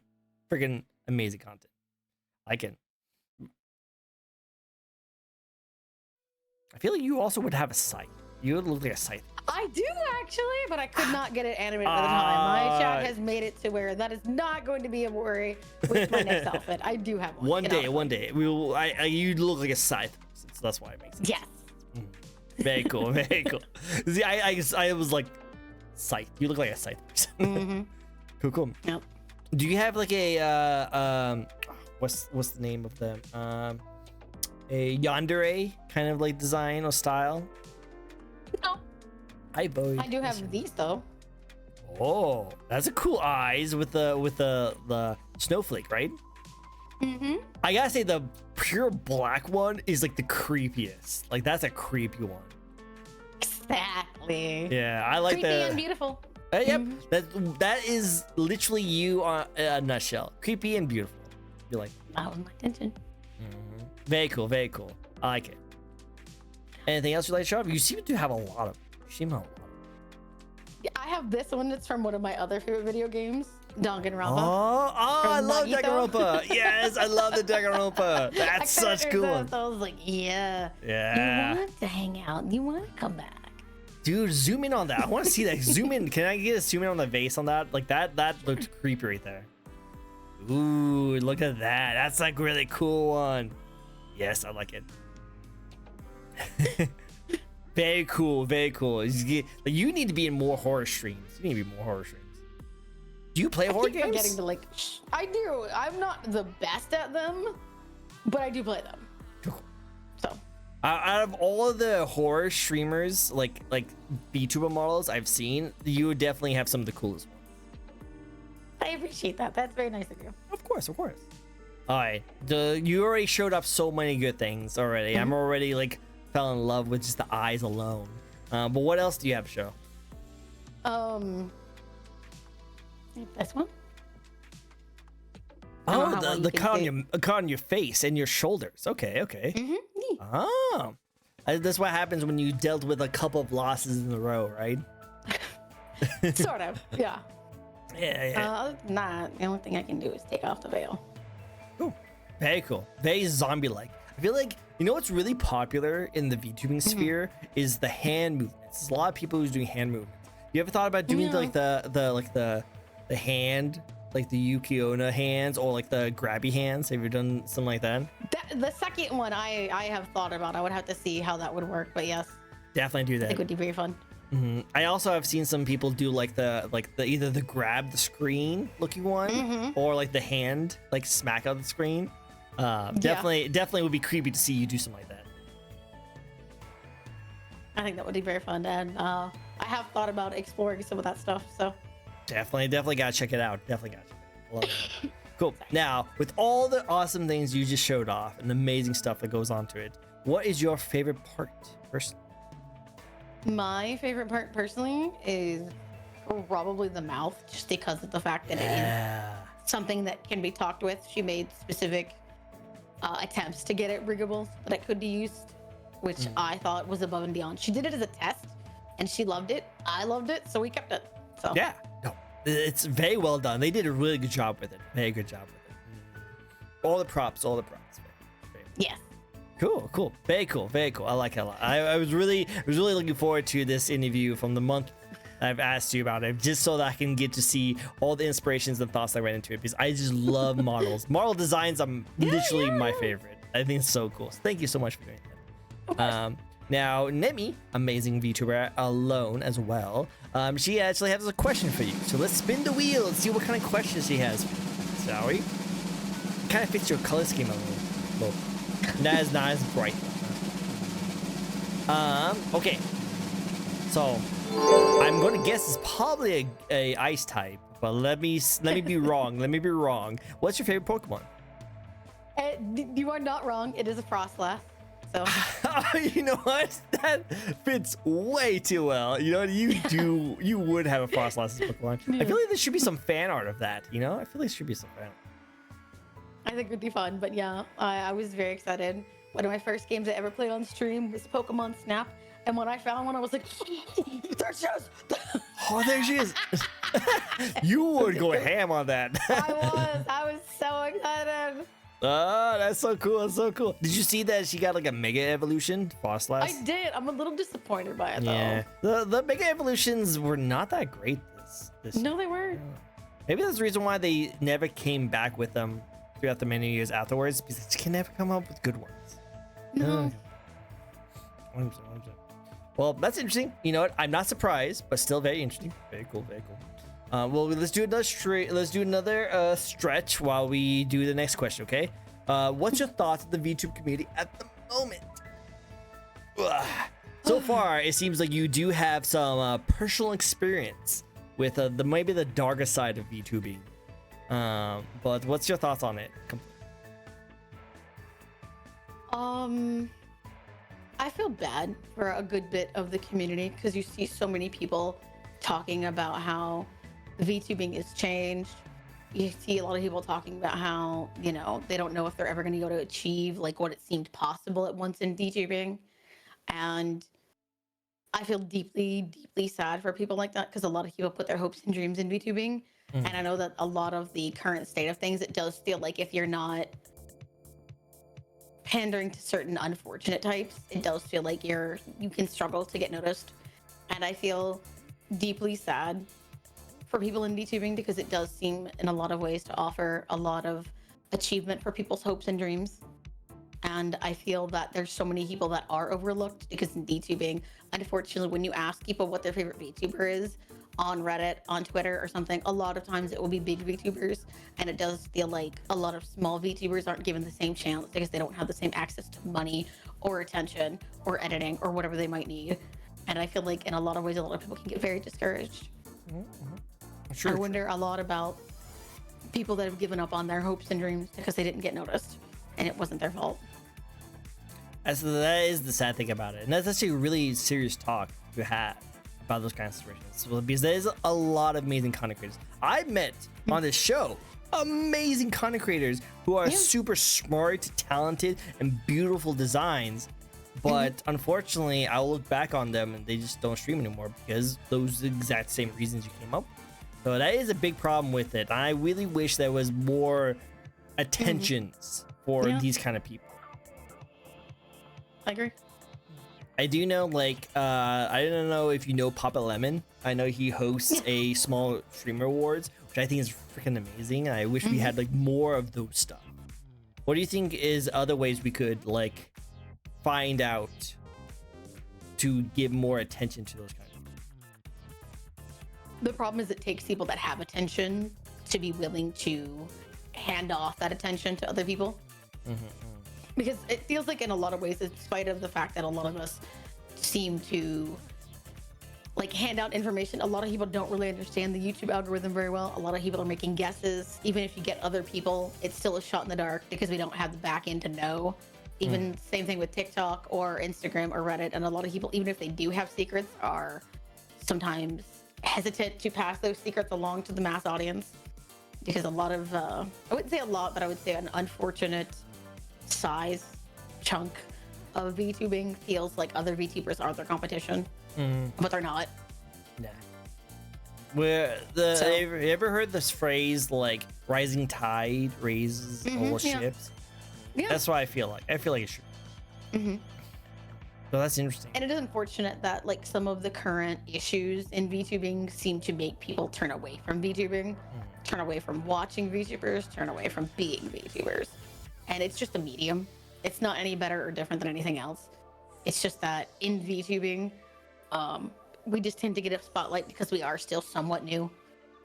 freaking amazing content. I can. I feel like you also would have a scythe. You would look like a scythe. I do actually, but I could not get it animated for the time. My chat has made it to where that is not going to be a worry with my next outfit. I do have one. One day, we will. You look like a scythe, so that's why it makes sense. Yes. Very cool. Very cool. See, I was like, scythe. You look like a scythe person. Cool. Yep. Do you have like a what's the name of them? A yandere kind of like design or style? No. I do have these though. Oh, that's a cool eyes with the snowflake, right? I gotta say the pure black one is like the creepiest. Like that's a creepy one. Exactly. Yeah, I like Creepy the. and beautiful. Yep, that is literally you on a nutshell. Creepy and beautiful. You like? That was my intention. Very cool. Very cool. I like it. Anything else you'd like to show off? You seem to have a lot of. Yeah, I have this one. It's from one of my other favorite video games, Danganronpa. Oh, I love Nagito. Danganronpa. Yes, I love the Danganronpa. That's such cool. So I was like, yeah. Yeah. You want to hang out? You want to come back? Dude, zoom in on that. I want to see that. Zoom in. Can I get a zoom in on the vase on that? Like that looked creepy right there. Ooh, look at that. That's like really cool one. Yes, I like it. Very cool. Very cool. You need to be in more horror streams. You need to be more horror streams. Do you play horror games? Getting to like, I do. I'm not the best at them, but I do play them. Cool. So. Out of all of the horror streamers, like VTuber models I've seen, you would definitely have some of the coolest ones. I appreciate that. That's very nice of you. Of course. All right. You already showed up so many good things already. I'm already like fell in love with just the eyes alone. But what else do you have to show? This one. Oh, the cut on your face and your shoulders. Okay. Oh, that's what happens when you dealt with a couple of losses in a row, right? Sort of, yeah. Yeah. Other than that, the only thing I can do is take off the veil. Cool. Very cool. Very zombie-like. I feel like, you know what's really popular in the VTubing sphere is the hand movements. There's a lot of people who's doing hand movements. You ever thought about doing the hand, like the Yuki Onna hands or like the grabby hands? Have you done something like that? The second one I have thought about. I would have to see how that would work, but yes. Definitely do I that. think it would be very fun. I also have seen some people do like the either the grab the screen looking one or like the hand like smack out the screen. Definitely would be creepy to see you do something like that. I think that would be very fun, and I have thought about exploring some of that stuff. So Definitely gotta check it out. Definitely gotta check it out. Love it. Cool. Now, with all the awesome things you just showed off and the amazing stuff that goes onto it, what is your favorite part personally? my favorite part personally is probably the mouth, just because of the fact that it is something that can be talked with. She made specific attempts to get it riggable so that it could be used, which I thought was above and beyond. She did it as a test and she loved it. I loved it, so we kept it. So Yeah, no, it's very well done. They did a really good job with it. Very good job with it. All the props. Very- yes. Cool. Very cool. I like it a lot. I was really looking forward to this interview from the month I've asked you about it, just so that I can get to see all the inspirations and thoughts that went into it, because I just love models. Model designs are literally my favorite. I think it's so cool. So thank you so much for doing that. Now, Nemi, amazing VTuber alone as well, she actually has a question for you. So let's spin the wheel and see what kind of questions she has for you, shall we? Kind of fits your color scheme a little. That is not as bright. Okay. So I'm going to guess it's probably a ice type, but let me be wrong. Let me be wrong. What's your favorite Pokemon? You are not wrong. It is a Frostlass. So You know what? That fits way too well. You know what? You would have a Frostlass as Pokemon. I feel like there should be some fan art of that. You know? I feel like there should be some fan art. I think it would be fun, but yeah, I was very excited. One of my first games I ever played on stream was Pokemon Snap, and when I found one, I was like, there she is! Oh, there she is. You would go ham on that. I was so excited. Oh, that's so cool. Did you see that she got like a Mega Evolution, Frostlass? I did. I'm a little disappointed by it, though. Yeah. The Mega Evolutions were not that great this No, they weren't. Maybe that's the reason why they never came back with them throughout the many years afterwards, because they can never come up with good ones. No. 100%. Well, that's interesting. You know what? I'm not surprised, but still very interesting. Very cool. Well, let's do another stretch while we do the next question, okay? What's your thoughts of the VTube community at the moment? Ugh. So far, it seems like you do have some personal experience with maybe the darker side of VTubing. But what's your thoughts on it? I feel bad for a good bit of the community, because you see so many people talking about how VTubing has changed. You see a lot of people talking about how, you know, they don't know if they're ever going to go to achieve like what it seemed possible at once in VTubing. And I feel deeply sad for people like that, because a lot of people put their hopes and dreams in VTubing. And I know that a lot of the current state of things, it does feel like if you're not pandering to certain unfortunate types, it does feel like you can struggle to get noticed. And I feel deeply sad for people in VTubing, because it does seem in a lot of ways to offer a lot of achievement for people's hopes and dreams. And I feel that there's so many people that are overlooked, because in VTubing, unfortunately, when you ask people what their favorite VTuber is on Reddit, on Twitter or something, a lot of times it will be big VTubers, and it does feel like a lot of small VTubers aren't given the same chance because they don't have the same access to money or attention or editing or whatever they might need. And I feel like in a lot of ways, a lot of people can get very discouraged. Sure. I wonder a lot about people that have given up on their hopes and dreams because they didn't get noticed and it wasn't their fault. That is the sad thing about it, and that's actually a really serious talk to have about those kinds of situations. Well, because there's a lot of amazing content creators I met on this show. Amazing content creators who are super smart, talented, and beautiful designs. But unfortunately, I'll look back on them and they just don't stream anymore because those exact same reasons you came up with. So that is a big problem with it. I really wish there was more attentions for these kind of people. I agree. I do know, like, I don't know if you know Papa Lemon. I know he hosts a small streamer awards, which I think is freaking amazing. I wish we had like more of those stuff. What do you think is other ways we could like find out to give more attention to those kinds of things? The problem is it takes people that have attention to be willing to hand off that attention to other people. Because it feels like in a lot of ways, in spite of the fact that a lot of us seem to like hand out information, a lot of people don't really understand the YouTube algorithm very well. A lot of people are making guesses. Even if you get other people, it's still a shot in the dark because we don't have the back end to know. Even same thing with TikTok or Instagram or Reddit. And a lot of people, even if they do have secrets, are sometimes hesitant to pass those secrets along to the mass audience. Because a lot of, I wouldn't say a lot, but I would say an unfortunate size chunk of VTubing feels like other VTubers are their competition, but they're not. Nah. You ever heard this phrase like rising tide raises all ships? Yeah. That's what I feel like. I feel like it's true. So that's interesting. And it is unfortunate that like some of the current issues in VTubing seem to make people turn away from VTubing, turn away from watching VTubers, turn away from being VTubers. And it's just a medium. It's not any better or different than anything else. It's just that in VTubing, we just tend to get a spotlight because we are still somewhat new.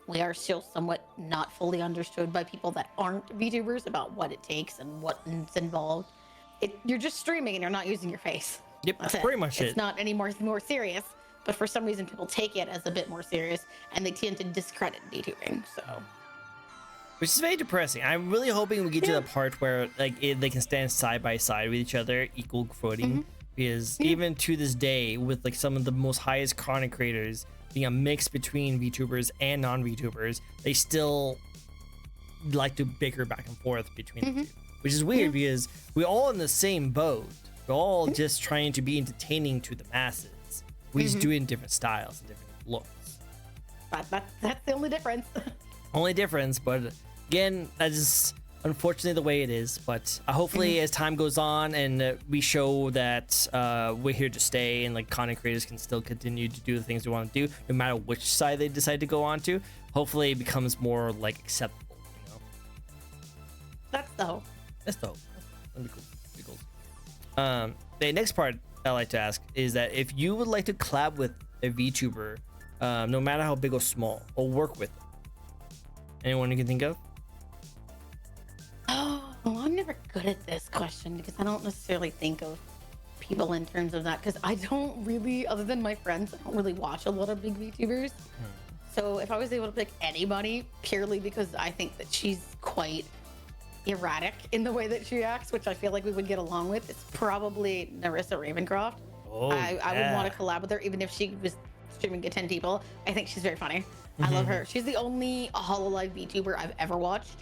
We are still somewhat not fully understood by people that aren't VTubers about what it takes and what's involved. You're just streaming and you're not using your face. Yep, That's that's pretty much it. It's not any more serious, but for some reason people take it as a bit more serious and they tend to discredit VTubing. So, which is very depressing. I'm really hoping we get to the part where like they can stand side by side with each other, equal footing. Because even to this day, with like some of the most highest content creators being a mix between VTubers and non-VTubers, they still like to bicker back and forth between the two, which is weird because we're all in the same boat. We're all just trying to be entertaining to the masses. We just do it in different styles and different looks. that's the only difference. Only difference, but again, that's just unfortunately the way it is. But hopefully as time goes on and we show that we're here to stay and like content creators can still continue to do the things they want to do no matter which side they decide to go on to, hopefully it becomes more like acceptable, you know. That's the hope. That's dope. That'd be cool. The next part I like to ask is that if you would like to collab with a VTuber, no matter how big or small, or work with them, anyone you can think of? Oh, well, I'm never good at this question because I don't necessarily think of people in terms of that because I don't really, other than my friends, I don't really watch a lot of big VTubers. So if I was able to pick anybody purely because I think that she's quite erratic in the way that she acts, which I feel like we would get along with, it's probably Narissa Ravencroft. I would want to collab with her even if she was streaming to 10 people. I think she's very funny. I love her. She's the only HoloLive VTuber I've ever watched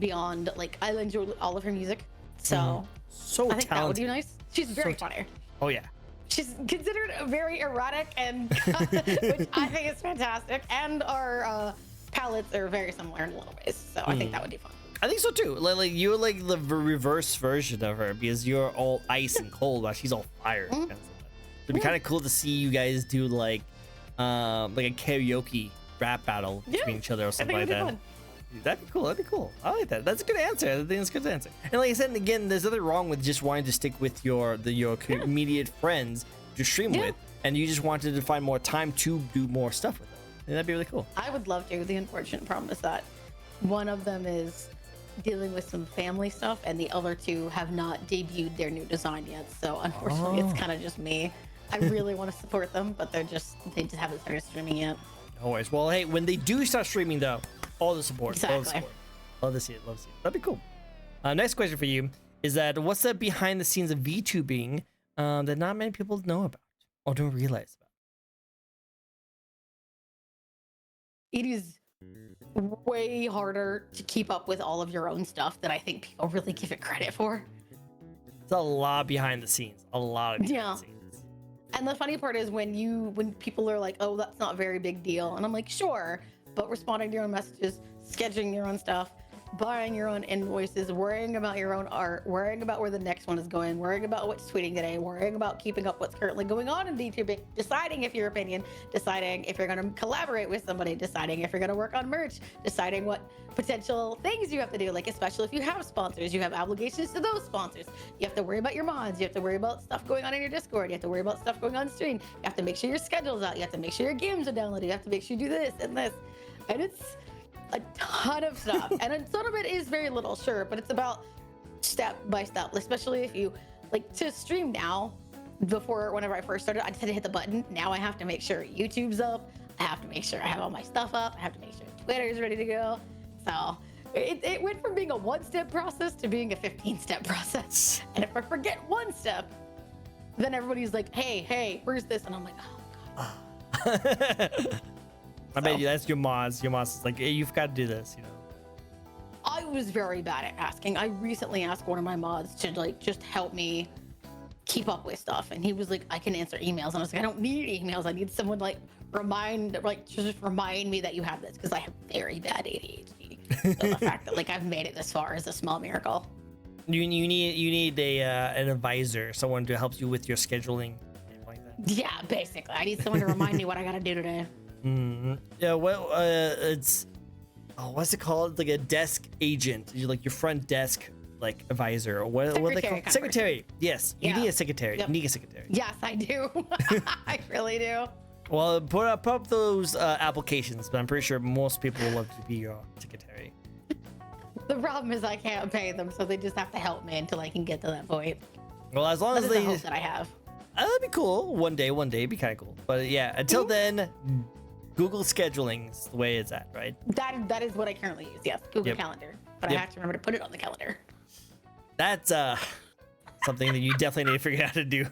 beyond, like, I enjoy all of her music. So, So I think that would be nice. She's very funny. Oh yeah. She's considered very erratic and which I think is fantastic. And our palettes are very similar in a lot of ways. So I think that would be fun. I think so too. Like you're like the reverse version of her because you're all ice and cold while she's all fire. It'd be kind of cool to see you guys do like a karaoke rap battle between each other or something like that. Fun. That'd be cool. That'd be cool. I like that. That's a good answer. I think that's a good answer. And like I said, again, there's nothing wrong with just wanting to stick with your immediate friends to stream with, and you just wanted to find more time to do more stuff with them. And that'd be really cool. I would love to. The unfortunate problem is that one of them is dealing with some family stuff, and the other two have not debuted their new design yet. So unfortunately, it's kind of just me. I really want to support them, but they just haven't started streaming yet. No worries. Well, hey, when they do start streaming, though, all the support. Exactly. All the support. Love to see it. Love to see it. That'd be cool. Next question for you is that what's the behind the scenes of VTubing that not many people know about or don't realize about? It is way harder to keep up with all of your own stuff than I think people really give it credit for. It's a lot behind the scenes. A lot of behind the scenes. And the funny part is when people are like, oh, that's not a very big deal. And I'm like, sure. But responding to your own messages, scheduling your own stuff, buying your own invoices, worrying about your own art, worrying about where the next one is going, worrying about what's tweeting today, worrying about keeping up what's currently going on in VTubing, deciding if your opinion, deciding if you're going to collaborate with somebody, deciding if you're going to work on merch, deciding what potential things you have to do, like especially if you have sponsors, you have obligations to those sponsors. You have to worry about your mods, you have to worry about stuff going on in your Discord, you have to worry about stuff going on stream, you have to make sure your schedule's out, you have to make sure your games are downloaded, you have to make sure you do this and this. And it's a ton of stuff. And some of it is very little, sure, but it's about step by step, especially if you like to stream now. Before, whenever I first started, I just had to hit the button. Now I have to make sure YouTube's up. I have to make sure I have all my stuff up. I have to make sure Twitter's ready to go. So it went from being a 1-step process to being a 15-step process. And if I forget one step, then everybody's like, hey, where's this? And I'm like, oh, God. I bet you that's your mods. Your mods is like, hey, you've got to do this, you know. I was very bad at asking. I recently asked one of my mods to like just help me keep up with stuff, and he was like, I can answer emails, and I was like, I don't need emails. I need someone like just remind me that you have this, because I have very bad ADHD. So the fact that like I've made it this far is a small miracle. You need an advisor, someone to help you with your scheduling, like that. Yeah, basically, I need someone to remind me what I got to do today. Yeah, well, it's what's it called? Like a desk agent, like your front desk like advisor, or what they call secretary. Yes, you need a secretary. Yep. You need a secretary. Yes, I do. I really do. Well, put up those applications, but I'm pretty sure most people will love to be your secretary. The problem is I can't pay them, so they just have to help me until I can get to that point. Well, as long That as is the they, hope that I have. that'd be cool. One day, it'd be kind of cool. But yeah, until then, Google scheduling is the way it's at, right? That is what I currently use. Yes, Google Calendar. But I have to remember to put it on the calendar. That's something that you definitely need to figure out how to do.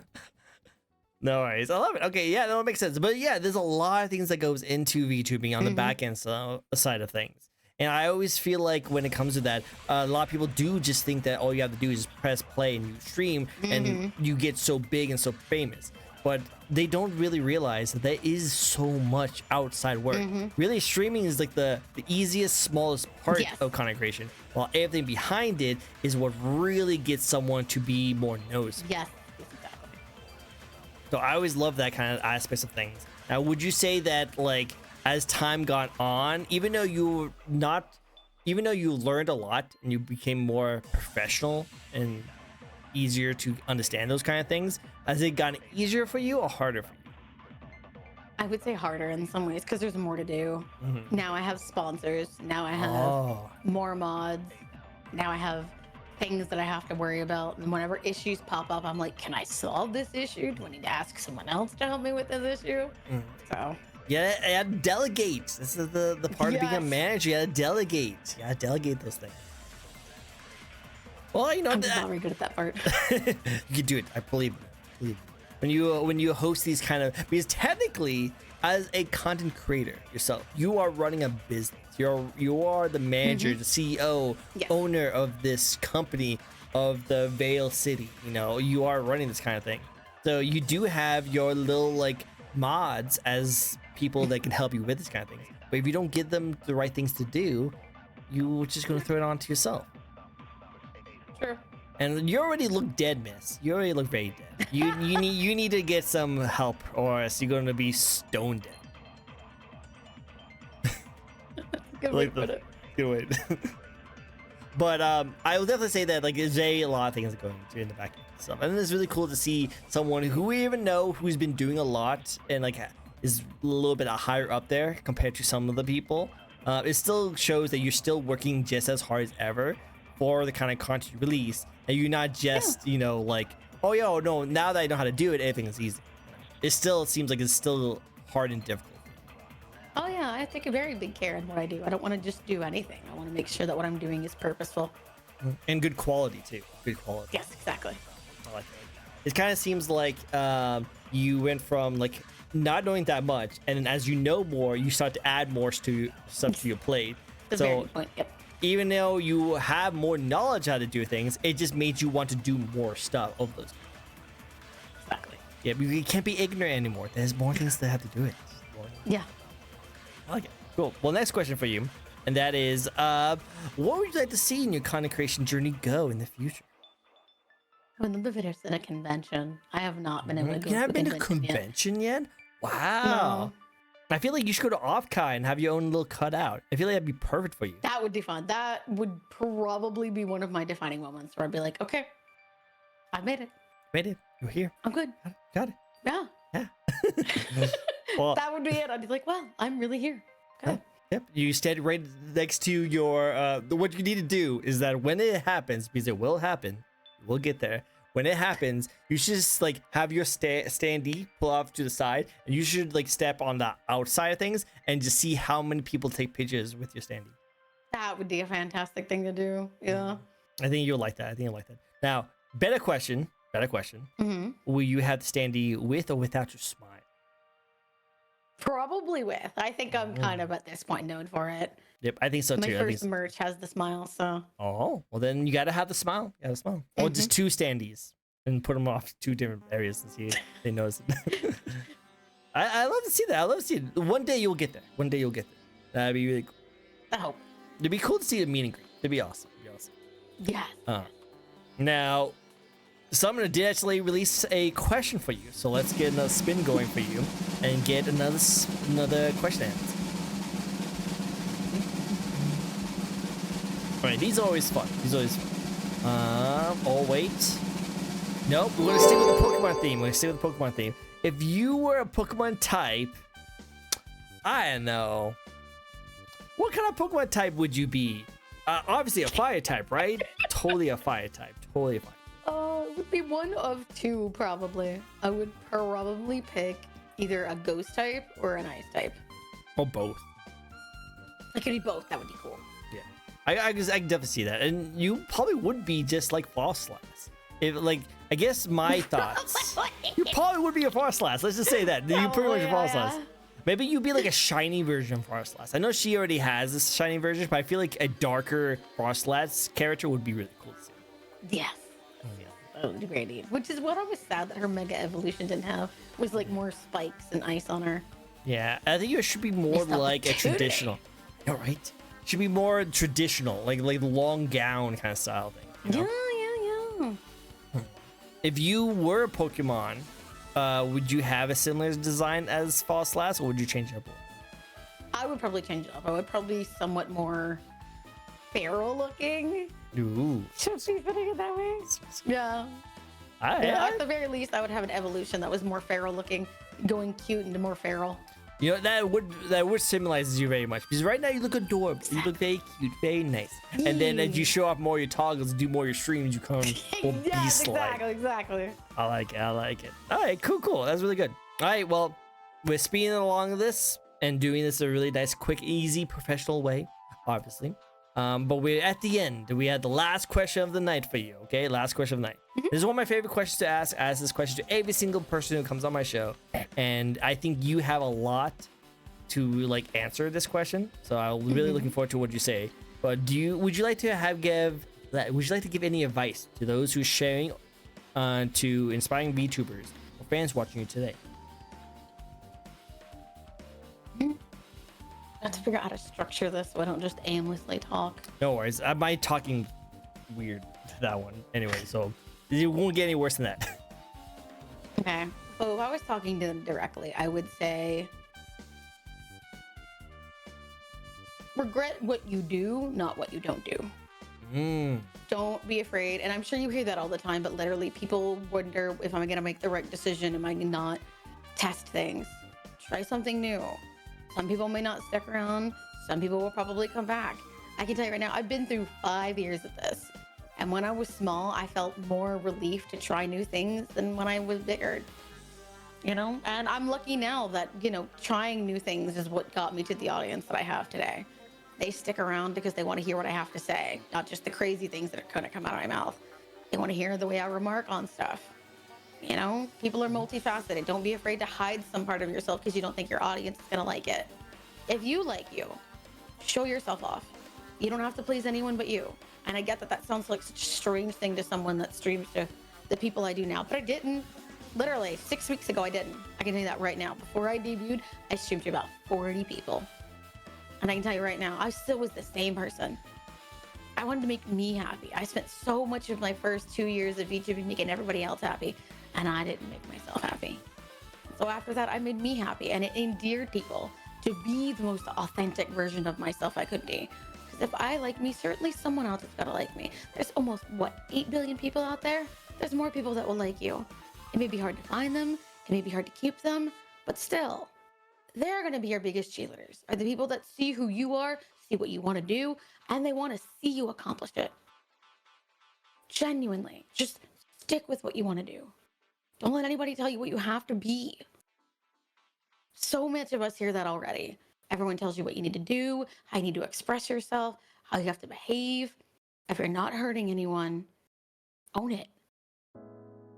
No worries. I love it. Okay, yeah, that makes sense. But yeah, there's a lot of things that goes into VTubing on the back end side of things. And I always feel like when it comes to that, a lot of people do just think that all you have to do is press play and you stream and you get so big and so famous. But they don't really realize that there is so much outside work. Really, streaming is like the easiest, smallest part of content creation, while everything behind it is what really gets someone to be more noticed. Yes, exactly. So I always love that kind of aspects of things. Now, would you say that like as time got on, even though you learned a lot and you became more professional and easier to understand those kind of things, has it gotten easier for you or harder for you? I would say harder in some ways because there's more to do. Now I have sponsors. Now I have more mods. Now I have things that I have to worry about. And whenever issues pop up, I'm like, can I solve this issue? Do I need to ask someone else to help me with this issue? So Yeah, delegate. This is the part of being a manager. You gotta delegate. You gotta delegate those things. Well, you know, I'm just not very good at that part. You can do it. I believe it. When you host these kind of, because technically, as a content creator yourself, you are running a business. You are the manager, the CEO, owner of this company of the Vale City. You know, you are running this kind of thing. So you do have your little like mods as people that can help you with this kind of thing. But if you don't give them the right things to do, you're just gonna throw it on to yourself. Sure. And you already look dead, miss. You already look very dead. You need to get some help, or else you're gonna be stone dead. Good way to put it. Good way. But I will definitely say that like there's a lot of things that go into in the back end stuff, and it's really cool to see someone who we even know who's been doing a lot and like is a little bit higher up there compared to some of the people. It still shows that you're still working just as hard as ever for the kind of content you release, and you're not just you know like, oh yeah, no, now that I know how to do it, everything is easy. It still seems like it's still hard and difficult. Oh yeah, I take a very big care in what I do. I don't want to just do anything. I want to make sure that what I'm doing is purposeful. And good quality too. Good quality. Yes, exactly. I like that. It kind of seems like you went from like not knowing that much, and then as you know more, you start to add more to stuff to your plate. That's a very good point. Yep. Even though you have more knowledge how to do things, it just made you want to do more stuff of those. Exactly. Yeah, but you can't be ignorant anymore. There's more things that have to do it. Yeah. I like it. Cool. Well, next question for you. and that is, what would you like to see in your content creation journey go in the future? I would love if it's at a convention. I have not been able to go You haven't been to a convention yet. convention yet? Wow. I feel like you should go to Offkai and have your own little cutout. I feel like that'd be perfect for you. That would be fun. That would probably be one of my defining moments where I'd be like, okay, I made it. Made it. You're here. I'm good. Got it. Yeah. Yeah. Well, That would be it. I'd be like, well, I'm really here. Good. yep. You stand right next to your. What you need to do is that when it happens, because it will happen, we'll get there. When it happens, you should just like have your standee pull off to the side, and you should like step on the outside of things and just see how many people take pictures with your standee. That would be a fantastic thing to do. Yeah. I think you'll like that. I think you'll like that. Now, better question. Mm-hmm. Will you have the standee with or without your smile? Probably with. I think I'm kind of at this point known for it. Yep, I think so My too. first merch has the smile, so. Oh, well then you gotta have the smile. You gotta smile. Or just two standees and put them off two different areas to see if they notice it. I love to see that. I love to see it. One day you'll get there. One day you'll get there. That'd be really cool. I hope. It'd be cool to see a meet and greet. It'd be awesome. Yes. Now, Summoner did actually release a question for you. So let's get another spin going for you and get another question answer. All right, these are always fun. Oh, wait. Nope, we're going to stick with the Pokemon theme. If you were a Pokemon type, I don't know. What kind of Pokemon type would you be? Obviously a fire type, right? Totally a fire type. Totally a fire. It would be one of two, probably. I would probably pick either a ghost type or an ice type. Or both. It could be both. That would be cool. Yeah. I can definitely see that. And you probably would be just like Frostlass. If like, I guess my thoughts. You probably would be a Frostlass. Let's just say that. You pretty much a Frostlass. Maybe you'd be like a shiny version of Frostlass. I know she already has this shiny version, but I feel like a darker Frostlass character would be really cool to see. Yes. That would be great. Which is what I was sad that her Mega Evolution didn't have. Was like more spikes and ice on her. Yeah, I think it should be more like a traditional. All right. Should be more traditional, like long gown kind of style thing. You know? Yeah. If you were a Pokemon, would you have a similar design as Frostlass, or would you change it up? I would probably change it up. I would probably be somewhat more feral looking. Ooh. Should be putting it that way. Yeah. At the very least, I would have an evolution that was more feral looking, going cute into more feral. You know, that would symbolize you very much, because right now you look adorable. You look very cute, very nice. And then as you show off more of your toggles, do more of your streams, you come beast-like. Exactly. I like it. All right, cool. That's really good. All right, well, we're speeding along this and doing this a really nice, quick, easy, professional way, obviously. But we're at the end. We had the last question of the night for you, okay? Last question of the night. This is one of my favorite questions to ask. I ask this question to every single person who comes on my show. And I think you have a lot to like answer this question. So I'm really looking forward to what you say. But would you like to give any advice to those who are sharing to inspiring VTubers or fans watching you today? I have to figure out how to structure this so I don't just aimlessly talk. No worries. I might talking weird to that one anyway, so it won't get any worse than that. Okay. So if I was talking to them directly, I would say regret what you do, not what you don't do. Don't be afraid. And I'm sure you hear that all the time, but literally people wonder if I'm going to make the right decision. Am I not? Test things. Try something new. Some people may not stick around. Some people will probably come back. I can tell you right now, I've been through 5 years of this. And when I was small, I felt more relief to try new things than when I was bigger. You know? And I'm lucky now that, trying new things is what got me to the audience that I have today. They stick around because they want to hear what I have to say, not just the crazy things that are going to come out of my mouth. They want to hear the way I remark on stuff. People are multifaceted. Don't be afraid to hide some part of yourself because you don't think your audience is going to like it. If you like you, show yourself off. You don't have to please anyone but you. And I get that sounds like such a strange thing to someone that streams to the people I do now, but I didn't. Literally 6 weeks ago, I didn't. I can tell you that right now. Before I debuted, I streamed to about 40 people. And I can tell you right now, I still was the same person. I wanted to make me happy. I spent so much of my first 2 years of VTubing making everybody else happy, and I didn't make myself happy. So after that, I made me happy, and it endeared people to be the most authentic version of myself I could be. Because if I like me, certainly someone else has got to like me. There's almost, 8 billion people out there? There's more people that will like you. It may be hard to find them, it may be hard to keep them, but still, they're going to be your biggest cheerleaders. Are the people that see who you are, see what you want to do, and they want to see you accomplish it. Genuinely, just stick with what you want to do. Don't let anybody tell you what you have to be. So much of us hear that already. Everyone tells you what you need to do, how you need to express yourself, how you have to behave. If you're not hurting anyone, own it.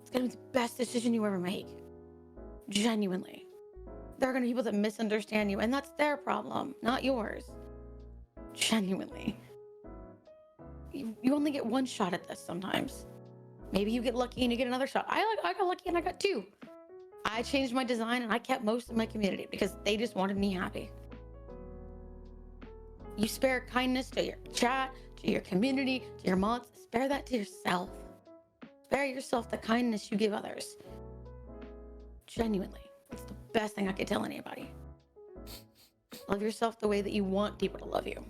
It's going to be the best decision you ever make. Genuinely. There are going to be people that misunderstand you, and that's their problem, not yours. Genuinely. You only get one shot at this sometimes. Maybe you get lucky and you get another shot. I got lucky and I got 2. I changed my design and I kept most of my community because they just wanted me happy. You spare kindness to your chat, to your community, to your mods. Spare that to yourself. Spare yourself the kindness you give others. Genuinely. It's the best thing I could tell anybody. Love yourself the way that you want people to love you.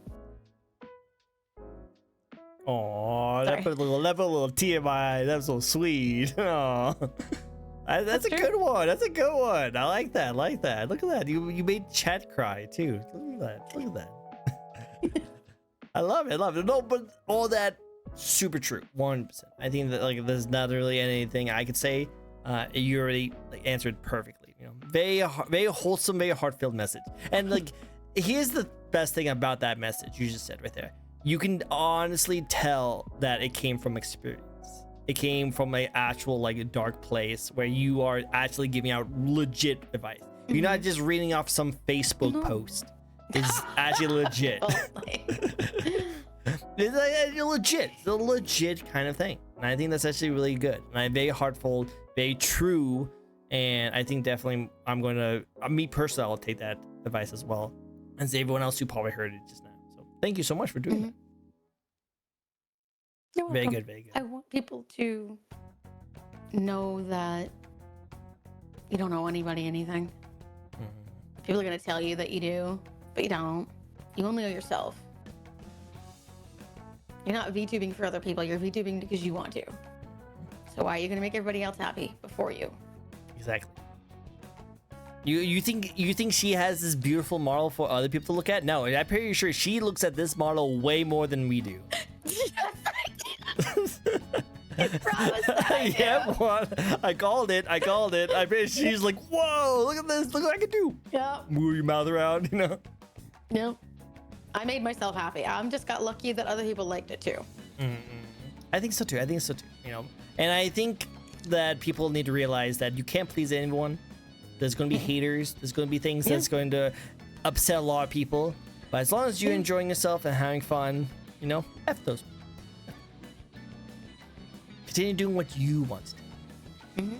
Oh, that put a little tear in my eye. That was so sweet. Aw. That's a good one. That's a good one. I like that. Look at that. You made chat cry too. Look at that. I love it. No, but all that super true. 100%. I think that like there's not really anything I could say. You already answered perfectly. You know, very wholesome, very heartfelt message. And like, here's the best thing about that message you just said right there. You can honestly tell that it came from experience. It came from an actual like dark place where you are actually giving out legit advice. You're not just reading off some Facebook post. It's actually legit. It's like legit. It's a legit kind of thing. And I think that's actually really good. And very heartfelt, very true. And I think definitely me personally, I'll take that advice as well. And to everyone else who probably heard it just now. So thank you so much for doing that. You're very welcome. good. I want people to know that you don't owe anybody anything. People are going to tell you that you do, but you don't. You only owe yourself. You're not VTubing for other people. You're VTubing because you want to. So why are you going to make everybody else happy before you? Exactly. You think she has this beautiful model for other people to look at? No, I'm pretty sure she looks at this model way more than we do. Yes, I do. I promise I do. Yeah, well, I called it. I bet she's like, whoa, look at this. Look what I can do. Yeah. Move your mouth around, you know? No. I made myself happy. I'm just got lucky that other people liked it too. I think so too. You know, and I think that people need to realize that you can't please anyone. There's going to be haters. There's going to be things that's going to upset a lot of people. But as long as you're enjoying yourself and having fun, you know, F those. Continue doing what you want to do.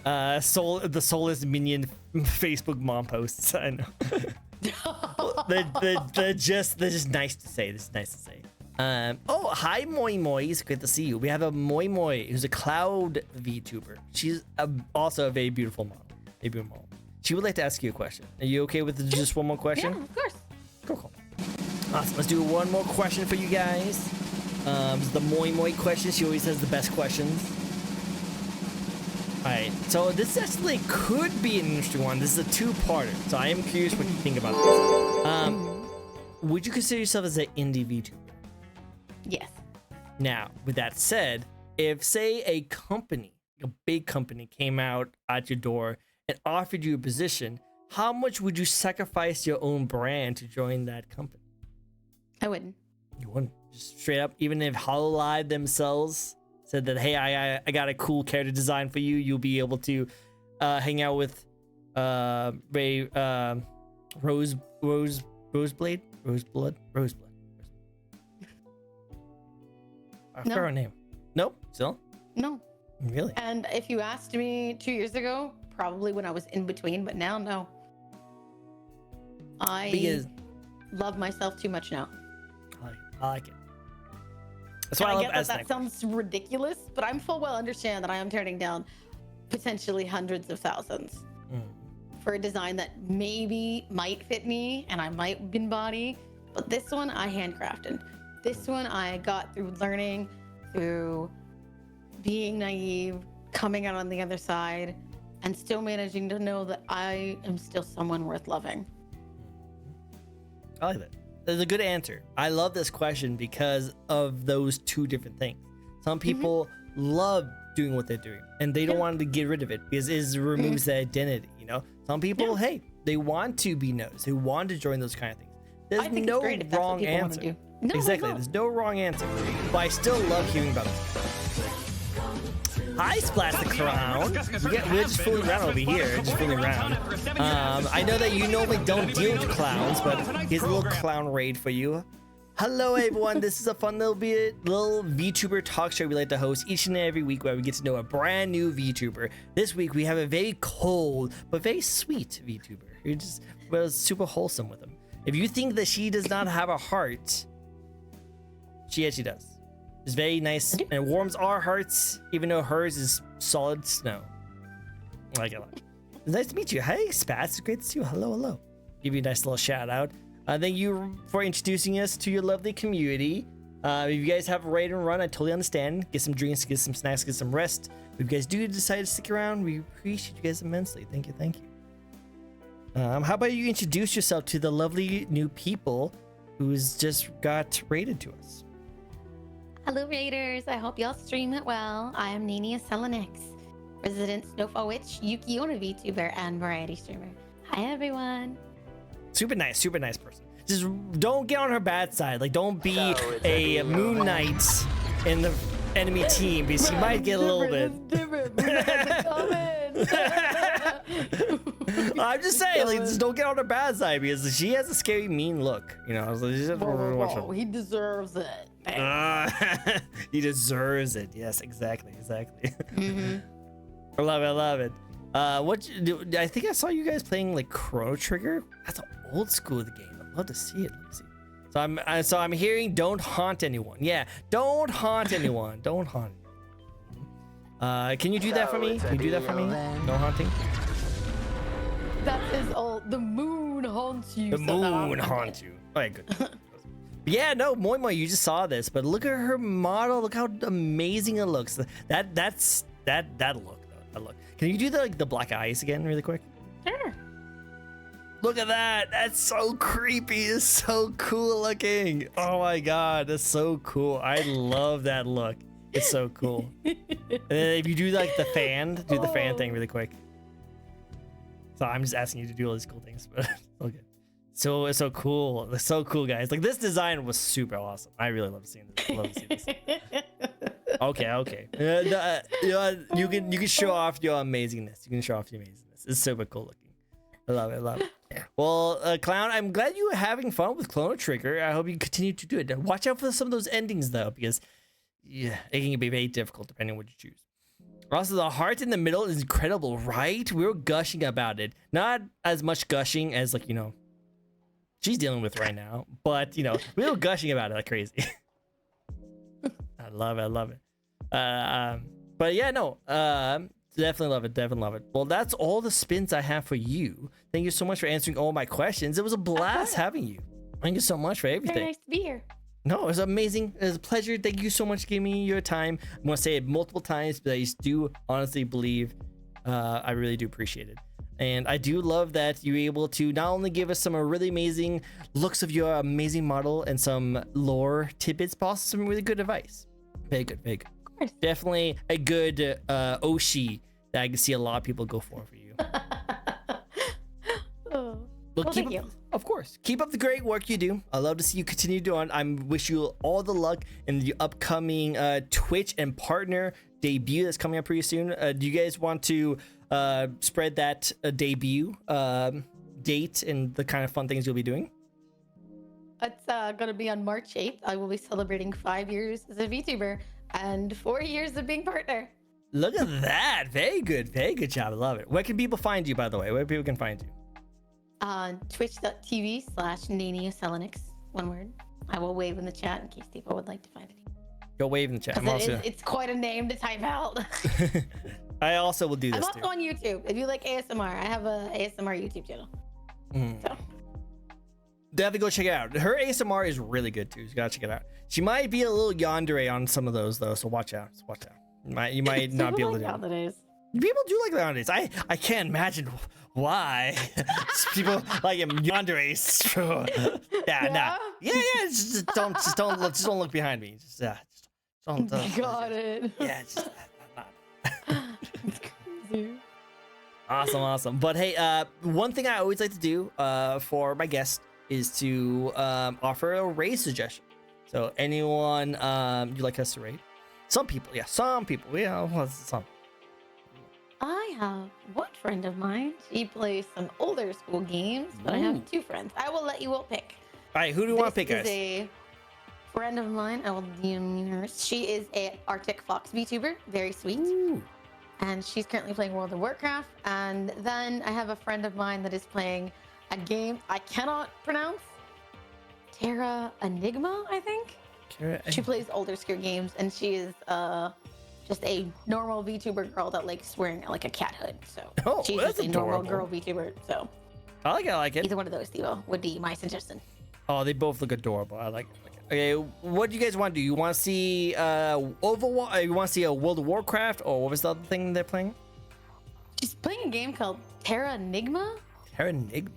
The soulless minion Facebook mom posts. I know. they're just nice to say. This is nice to say. Oh, hi Moi Moi. It's good to see you. We have a Moi Moi who's a cloud VTuber. She's also a very beautiful model. She would like to ask you a question. Are you okay with just one more question? Yeah, of course. Cool. Awesome. Let's do one more question for you guys. This is the Moi Moi question. She always has the best questions. All right. So this actually could be an interesting one. This is a two-parter. So I am curious what you think about this. Would you consider yourself as an indie VTuber? Yes. Now, with that said, if say a big company came out at your door and offered you a position, how much would you sacrifice your own brand to join that company? I wouldn't. You wouldn't? Just straight up, even if Hololive themselves said that, hey, I got a cool character design for you, you'll be able to hang out with Roseblood. I forgot her name. Nope. Still? No. Really? And if you asked me 2 years ago, probably when I was in between, but now, no. love myself too much now. I like it. That's why I love get that sounds ridiculous, but I'm full well understand that I am turning down potentially hundreds of thousands for a design that maybe might fit me and I might embody. But this one I handcrafted. This one I got through learning, through being naive, coming out on the other side, and still managing to know that I am still someone worth loving. I like that. That's a good answer. I love this question because of those two different things. Some people love doing what they're doing and they don't want to get rid of it because it removes the identity, you know? Some people, hey, they want to be noticed. They want to join those kind of things. There's no wrong answer. No, exactly. no. There's no wrong answer. But I still love hearing about this. Hi, Splash the Clown. We're just fooling around over here. Just fooling around. I know that you normally don't deal with clowns, but here's a little clown raid for you. Hello, everyone. This is a fun little VTuber talk show we like to host each and every week where we get to know a brand new VTuber. This week, we have a very cold but very sweet VTuber. We're super wholesome with him. If you think that she does not have a heart, she actually does. It's very nice and it warms our hearts, even though hers is solid snow. I like it a lot. It's nice to meet you. Hey, Spats. It's great to see you. Hello, hello. Give you a nice little shout out. Thank you for introducing us to your lovely community. If you guys have a raid and run, I totally understand. Get some drinks, get some snacks, get some rest. If you guys do decide to stick around, we appreciate you guys immensely. Thank you, thank you. How about you introduce yourself to the lovely new people who's just got raided to us? Hello, Raiders. I hope y'all stream it well. I am Nania Selenix, resident Snowfall Witch, Yukiona VTuber, and variety streamer. Hi, everyone. Super nice person. Just don't get on her bad side. Like, don't be a Moon Knight in the enemy team because she might get a little bit. I'm just saying, like, just don't get on her bad side because she has a scary, mean look. You know, so whoa, he deserves it. He deserves it. Yes, exactly. I love it. I think I saw you guys playing like Chrono Trigger. That's an old school of the game. I'd love to see it. Let me see. So I'm hearing don't haunt anyone. Yeah, don't haunt anyone. Don't haunt. Can you do that for me? Can you do that for me? No haunting. That is all. The moon haunts you. The moon haunts you. All right, good. Yeah, no, Moi Moi, you just saw this, but look at her model. Look how amazing it looks. That look. That look. Can you do the black eyes again, really quick? Sure. Look at that. That's so creepy. It's so cool looking. Oh my god, that's so cool. I love that look. It's so cool. And then if you do like the fan, do the fan thing really quick. So I'm just asking you to do all these cool things, but okay. So it's so cool. It's so cool, guys. Like this design was super awesome. I really love seeing this. Love to see this. Okay. You can show off your amazingness. You can show off your amazingness. It's super cool looking. I love it. Well, Clown, I'm glad you were having fun with Chrono Trigger. I hope you continue to do it. Watch out for some of those endings though, because yeah, it can be very difficult depending on what you choose. Also, the heart in the middle is incredible, right? We were gushing about it. Not as much gushing as like, you know, she's dealing with right now, but you know, we were gushing about it like crazy. I love it. But yeah, no, definitely love it. Well, that's all the spins I have for you. Thank you so much for answering all my questions. It was a blast having you. Thank you so much for everything. Very nice to be here. No, it was amazing. It was a pleasure. Thank you so much for giving me your time. I'm gonna say it multiple times, but I just do honestly believe I really do appreciate it. And I do love that you're able to not only give us some really amazing looks of your amazing model and some lore tidbits, but also some really good advice. Very good. Of course. Definitely a good Oshi that I can see a lot of people go for you. Well, thank you. Of course. Keep up the great work you do. I love to see you continue doing. I wish you all the luck in the upcoming Twitch and partner debut that's coming up pretty soon. Do you guys want to spread that debut date and the kind of fun things you'll be doing? It's going to be on March 8th. I will be celebrating 5 years as a VTuber and 4 years of being partner. Look at that. Very good job. I love it. Where can people find you, by the way? Where people can find you? Twitch.tv/NaniaSelenix. One word. I will wave in the chat in case people would like to find it. Go wave in the chat. It's quite a name to type out. I also will do this. I'm also on YouTube. If you like ASMR, I have a ASMR YouTube channel. So. Definitely go check it out. Her ASMR is really good too. You gotta check it out. She might be a little yandere on some of those though, so watch out. Watch out. You might not be able to do it. People do like nowadays. I can't imagine why people like him yanderes. Yeah. Just don't look behind me. Just don't. Got it. Yeah. Just Awesome. But hey, one thing I always like to do for my guests is to offer a raid suggestion. So anyone you'd like us to raid? Some people. Some. I have one friend of mine. She plays some older school games, but I have two friends. I will let you all pick. All right, who do you want to pick, guys? This is a friend of mine. I will DM her. She is a Arctic Fox VTuber. Very sweet. Ooh. And she's currently playing World of Warcraft. And then I have a friend of mine that is playing a game I cannot pronounce. Terra Enigma, I think. She plays older school games, and she is just a normal VTuber girl that likes wearing like a cat hood. So she's just a normal girl VTuber. So I like it. Either one of those, Theo, would be my suggestion. Oh, they both look adorable. I like it. Okay, what do you guys want to do? You want to see Overwatch? You want to see a World of Warcraft, or what was the other thing they're playing? She's playing a game called Terra Enigma. Terra Enigma.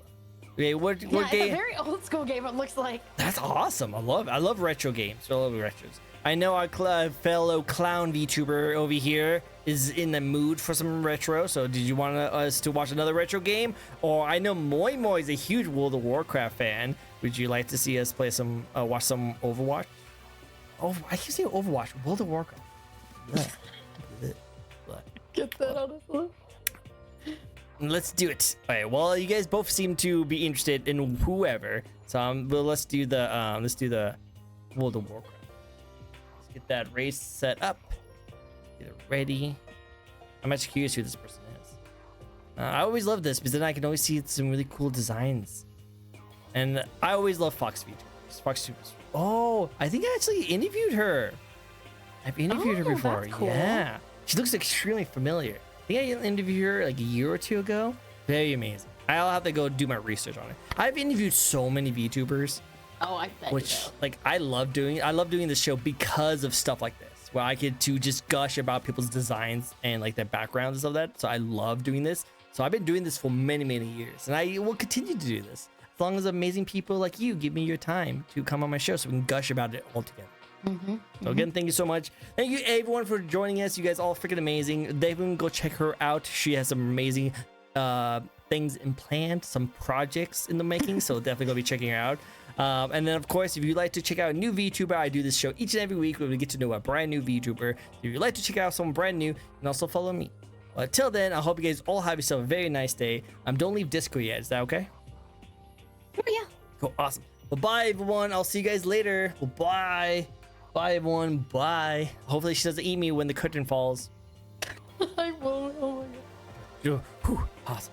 Okay, what game? It's a very old school game. It looks like. That's awesome. I love retro games. I love retros. I know our fellow clown VTuber over here is in the mood for some retro. So did you want us to watch another retro game? Or I know Moi Moi is a huge World of Warcraft fan. Would you like to see us play some, watch some Overwatch? Oh, I keep saying Overwatch. World of Warcraft. Get that out of the. Let's do it. All right. Well, you guys both seem to be interested in whoever. So well, let's do the World of Warcraft. Let's get that race set up. Get it ready. I'm actually curious who this person is. I always love this because then I can always see some really cool designs. And I always love Fox VTubers. Fox VTubers. Oh, I think I actually interviewed her. I've interviewed her before. That's cool. Yeah. She looks extremely familiar. I think I interviewed her like a year or two ago. Very amazing. I'll have to go do my research on it. I've interviewed so many VTubers. Oh, I bet. Which like I love doing this show because of stuff like this, where I get to just gush about people's designs and like their backgrounds and stuff like that. So I love doing this. So I've been doing this for many years, and I will continue to do this as long as amazing people like you give me your time to come on my show so we can gush about it all together. So again, thank you so much. Thank you everyone for joining us. You guys all freaking amazing. Definitely go check her out. She has some amazing things in planned, some projects in the making. So definitely go be checking her out. And then of course, if you'd like to check out a new VTuber, I do this show each and every week where we get to know a brand new VTuber. If you'd like to check out someone brand new, you can also follow me. Well, until then, I hope you guys all have yourself a very nice day. Don't leave Discord yet. Is that okay? Oh yeah. Cool. Awesome. Well, bye everyone. I'll see you guys later. Well, bye. Bye everyone. Bye. Hopefully she doesn't eat me when the curtain falls. I won't. Oh my god. Awesome.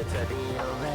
it's a deal,